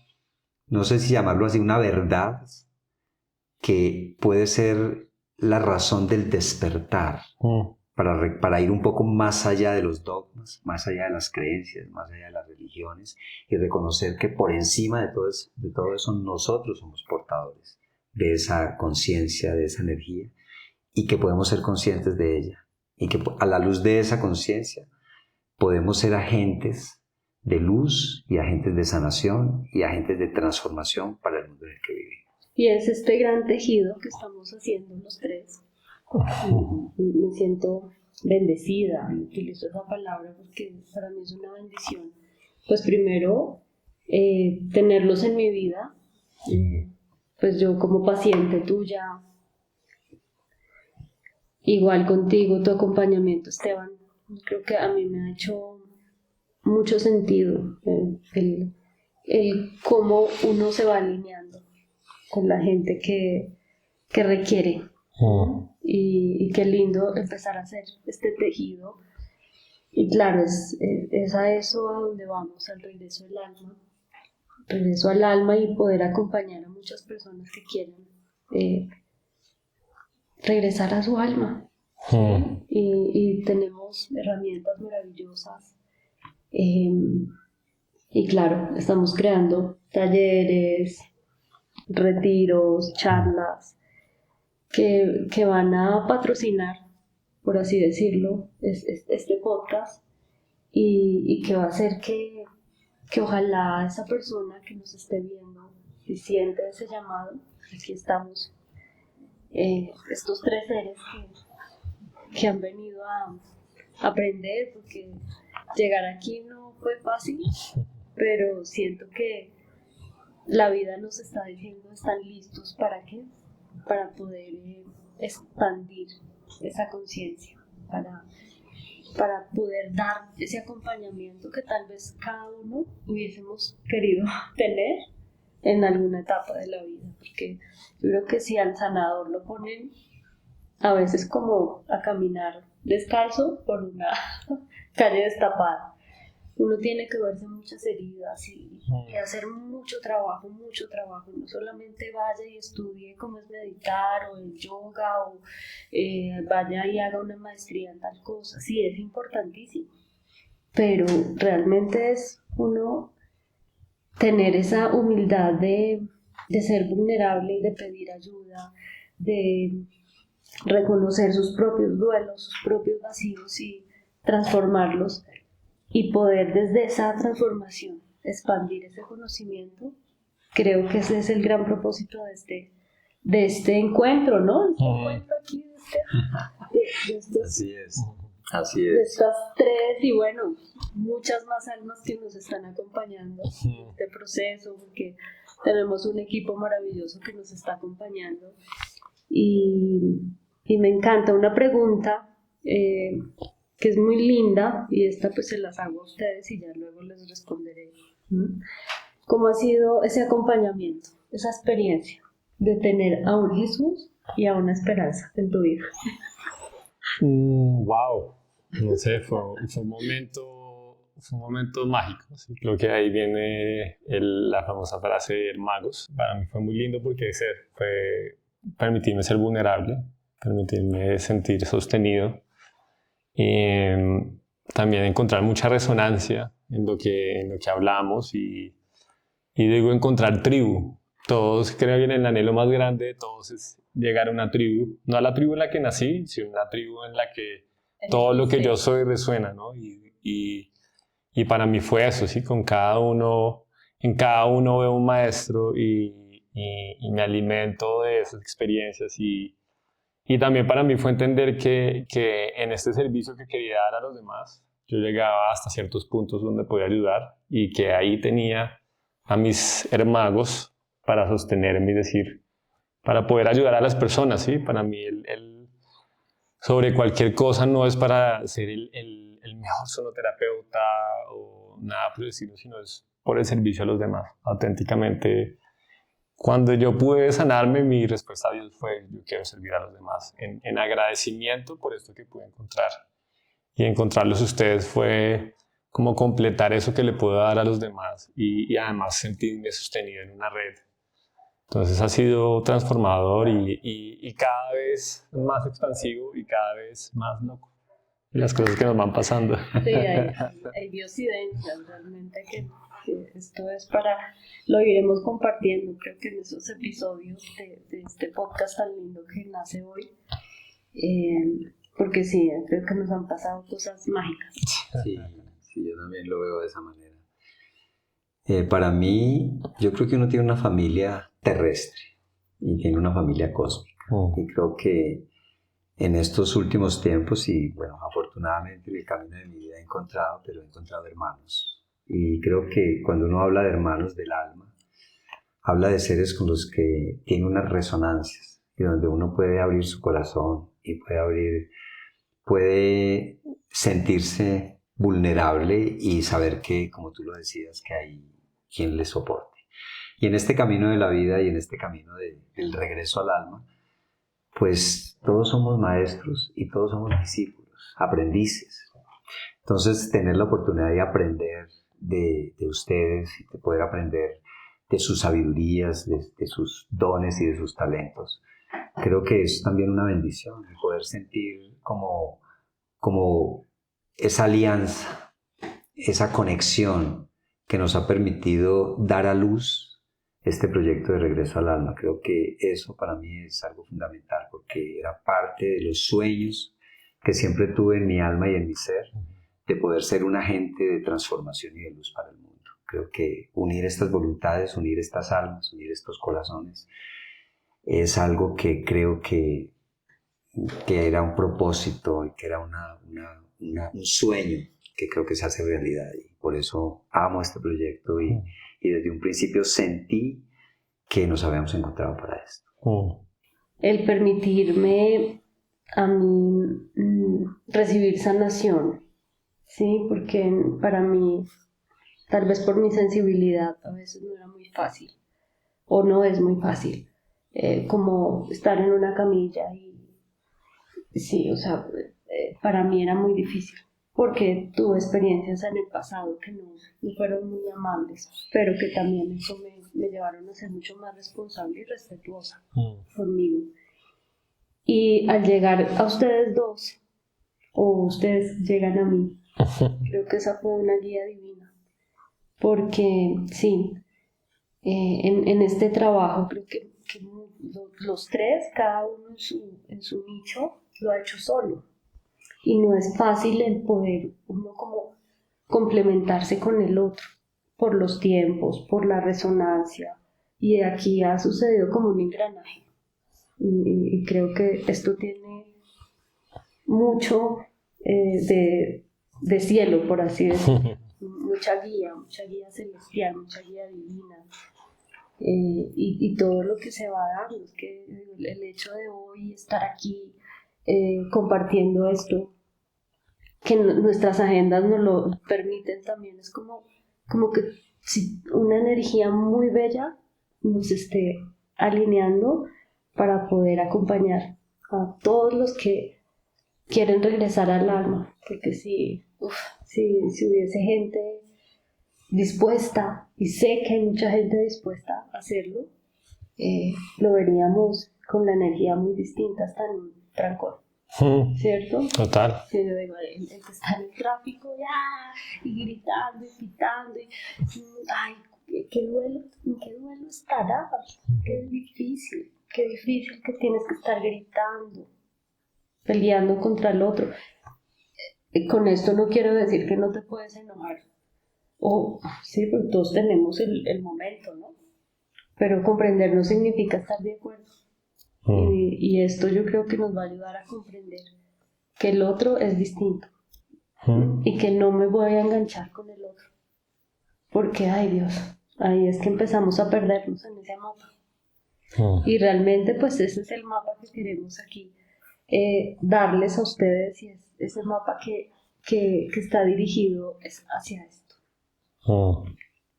no sé si llamarlo así, una verdad que puede ser la razón del despertar. Para ir un poco más allá de los dogmas, más allá de las creencias, más allá de las religiones, y reconocer que por encima de todo eso nosotros somos portadores de esa conciencia, de esa energía, y que podemos ser conscientes de ella, y que a la luz de esa conciencia podemos ser agentes de luz y agentes de sanación y agentes de transformación para el mundo en el que vivimos. Y es este gran tejido que estamos haciendo los tres. Me siento bendecida, utilizo esa palabra porque para mí es una bendición. Pues primero, tenerlos en mi vida, pues yo como paciente tuya, igual contigo, tu acompañamiento, Esteban, creo que a mí me ha hecho mucho sentido el cómo uno se va alineando con la gente que requiere. Y qué lindo empezar a hacer este tejido. Y claro, es a eso a donde vamos, al regreso del alma. Regreso al alma y poder acompañar a muchas personas que quieran regresar a su alma. Y tenemos herramientas maravillosas. Y claro, estamos creando talleres, retiros, charlas que van a patrocinar, por así decirlo, este podcast y que va a hacer que ojalá esa persona que nos esté viendo y siente ese llamado, aquí estamos, estos 3 seres que han venido a aprender, porque llegar aquí no fue fácil, pero siento que la vida nos está diciendo, están listos para qué, para poder expandir esa conciencia, para poder dar ese acompañamiento que tal vez cada uno hubiésemos querido tener en alguna etapa de la vida, porque yo creo que si al sanador lo ponen a veces como a caminar descalzo por una calle destapada, uno tiene que verse muchas heridas y hacer mucho trabajo, no solamente vaya y estudie cómo es meditar o el yoga o vaya y haga una maestría en tal cosa, sí es importantísimo, pero realmente es uno tener esa humildad de ser vulnerable y de pedir ayuda, de reconocer sus propios duelos, sus propios vacíos y transformarlos y poder desde esa transformación expandir ese conocimiento. Creo que ese es el gran propósito de este encuentro, ¿no? Este encuentro aquí de Así de es. estas 3 y bueno, muchas más almas que nos están acompañando en este proceso, porque tenemos un equipo maravilloso que nos está acompañando y me encanta una pregunta que es muy linda, y esta pues se las hago a ustedes y ya luego les responderé. ¿Cómo ha sido ese acompañamiento, esa experiencia de tener a un Jesús y a una esperanza en tu vida? Wow, no sé, fue un momento mágico. ¿Sí? Creo que ahí viene la famosa frase de Magos. Para mí fue muy lindo porque fue permitirme ser vulnerable, permitirme sentir sostenido. También encontrar mucha resonancia en lo que hablamos y digo encontrar tribu. Todos, creo que el anhelo más grande de todos es llegar a una tribu, no a la tribu en la que nací, sino una tribu en la que todo lo que yo soy resuena, ¿no? Y para mí fue eso, ¿sí? En cada uno veo un maestro y me alimento de esas experiencias y también para mí fue entender que en este servicio que quería dar a los demás, yo llegaba hasta ciertos puntos donde podía ayudar y que ahí tenía a mis hermagos para sostenerme y decir, para poder ayudar a las personas, ¿sí? Para mí sobre cualquier cosa no es para ser el mejor sonoterapeuta o nada por el estilo, sino es por el servicio a los demás, auténticamente. Cuando yo pude sanarme, mi respuesta a Dios fue, yo quiero servir a los demás, en agradecimiento por esto que pude encontrar. Y encontrarlos ustedes fue como completar eso que le puedo dar a los demás y además sentirme sostenido en una red. Entonces ha sido transformador y cada vez más expansivo y cada vez más loco. Las cosas que nos van pasando. Sí, hay diosidencias realmente que esto es lo iremos compartiendo, creo que en esos episodios de este podcast tan lindo que nace hoy, porque sí, creo que nos han pasado cosas mágicas. Sí, yo también lo veo de esa manera. Para mí, yo creo que uno tiene una familia terrestre y tiene una familia cósmica. Y creo que en estos últimos tiempos, y bueno, afortunadamente en el camino de mi vida he encontrado hermanos. Y creo que cuando uno habla de hermanos del alma, habla de seres con los que tiene unas resonancias y donde uno puede abrir su corazón y puede sentirse vulnerable y saber que, como tú lo decías, que hay quien le soporte. Y en este camino de la vida y en este camino del regreso al alma, pues todos somos maestros y todos somos discípulos, aprendices. Entonces, tener la oportunidad de aprender de ustedes y de poder aprender de sus sabidurías, de sus dones y de sus talentos, creo que es también una bendición, el poder sentir como esa alianza, esa conexión que nos ha permitido dar a luz este proyecto de regreso al alma. Creo que eso para mí es algo fundamental, porque era parte de los sueños que siempre tuve en mi alma y en mi ser, de poder ser un agente de transformación y de luz para el mundo. Creo que unir estas voluntades, unir estas almas, unir estos corazones, es algo que creo que era un propósito y que era un sueño que creo que se hace realidad. Y por eso amo este proyecto y desde un principio sentí que nos habíamos encontrado para esto. El permitirme a mí recibir sanación, ¿sí? Porque para mí, tal vez por mi sensibilidad, a veces no era muy fácil, o no es muy fácil, como estar en una camilla y sí, o sea, para mí era muy difícil, porque tuve experiencias en el pasado que no fueron muy amables, pero que también eso me llevaron a ser mucho más responsable y respetuosa conmigo. Y al llegar a ustedes dos, o ustedes llegan a mí, creo que esa fue una guía divina, porque sí, en este trabajo creo que los tres, cada uno en su nicho, lo ha hecho solo. Y no es fácil el poder uno como complementarse con el otro, por los tiempos, por la resonancia. Y aquí ha sucedido como un engranaje. Y creo que esto tiene mucho de cielo, por así decirlo. Mucha guía celestial, mucha guía divina. Y todo lo que se va dando, es que el hecho de hoy estar aquí compartiendo esto, que nuestras agendas nos lo permiten también, es como que si una energía muy bella nos esté alineando para poder acompañar a todos los que quieren regresar al alma, porque si hubiese gente dispuesta, y sé que hay mucha gente dispuesta a hacerlo, lo veríamos con la energía muy distinta hasta en un trancón, ¿cierto? Total. Sí, yo digo, el que está en el tráfico y gritando y pitando ay, qué duelo estará, qué difícil que tienes que estar gritando, peleando contra el otro. Con esto no quiero decir que no te puedes enojar. Sí, pero todos tenemos el momento, ¿no? Pero comprender no significa estar de acuerdo. Y esto yo creo que nos va a ayudar a comprender que el otro es distinto y que no me voy a enganchar con el otro. Porque, ay Dios, ahí es que empezamos a perdernos en ese mapa. Y realmente, pues ese es el mapa que queremos aquí darles a ustedes, y es ese mapa que está dirigido hacia esto.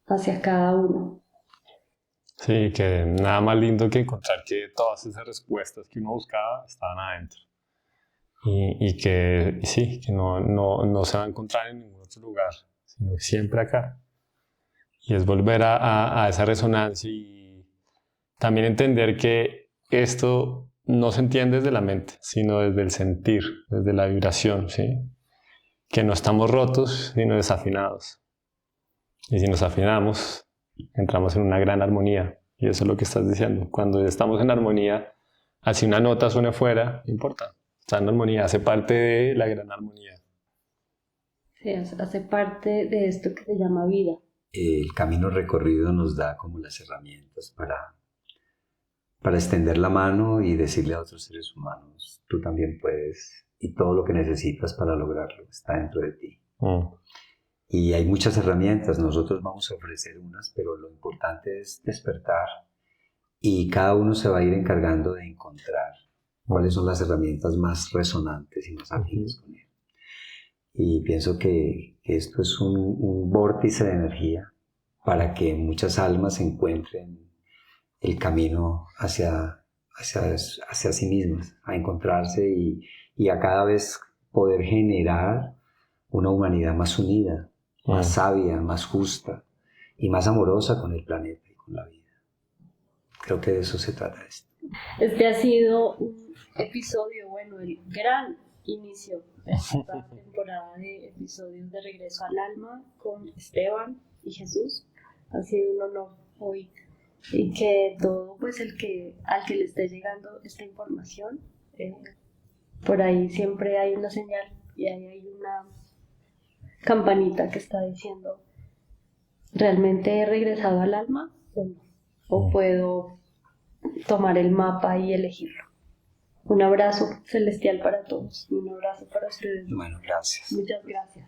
Hacia cada uno. Sí, que nada más lindo que encontrar que todas esas respuestas que uno buscaba estaban adentro. Y que sí, que no se va a encontrar en ningún otro lugar, sino siempre acá. Y es volver a esa resonancia y también entender que esto no se entiende desde la mente, sino desde el sentir, desde la vibración, ¿sí? Que no estamos rotos, sino desafinados. Y si nos afinamos, entramos en una gran armonía. Y eso es lo que estás diciendo. Cuando estamos en armonía, así una nota suene fuera, no importa. Está en armonía, hace parte de la gran armonía. Sí, hace parte de esto que se llama vida. El camino recorrido nos da como las herramientas para extender la mano y decirle a otros seres humanos, tú también puedes, y todo lo que necesitas para lograrlo está dentro de ti. Y hay muchas herramientas, nosotros vamos a ofrecer unas, pero lo importante es despertar y cada uno se va a ir encargando de encontrar cuáles son las herramientas más resonantes y más afines con él. Y pienso que esto es un vórtice de energía para que muchas almas encuentren el camino hacia sí mismas, a encontrarse y a cada vez poder generar una humanidad más unida, más sabia, más justa y más amorosa con el planeta y con la vida. Creo que de eso se trata esto. Este ha sido un episodio, bueno, el gran inicio de esta temporada de episodios de Regreso al Alma con Esteban y Jesús. Ha sido un honor hoy y que todo pues al que le esté llegando esta información, por ahí siempre hay una señal y ahí hay una campanita que está diciendo ¿realmente he regresado al alma o no? ¿O puedo tomar el mapa y elegirlo? Un abrazo celestial para todos, un abrazo para ustedes. Bueno, gracias. Muchas gracias.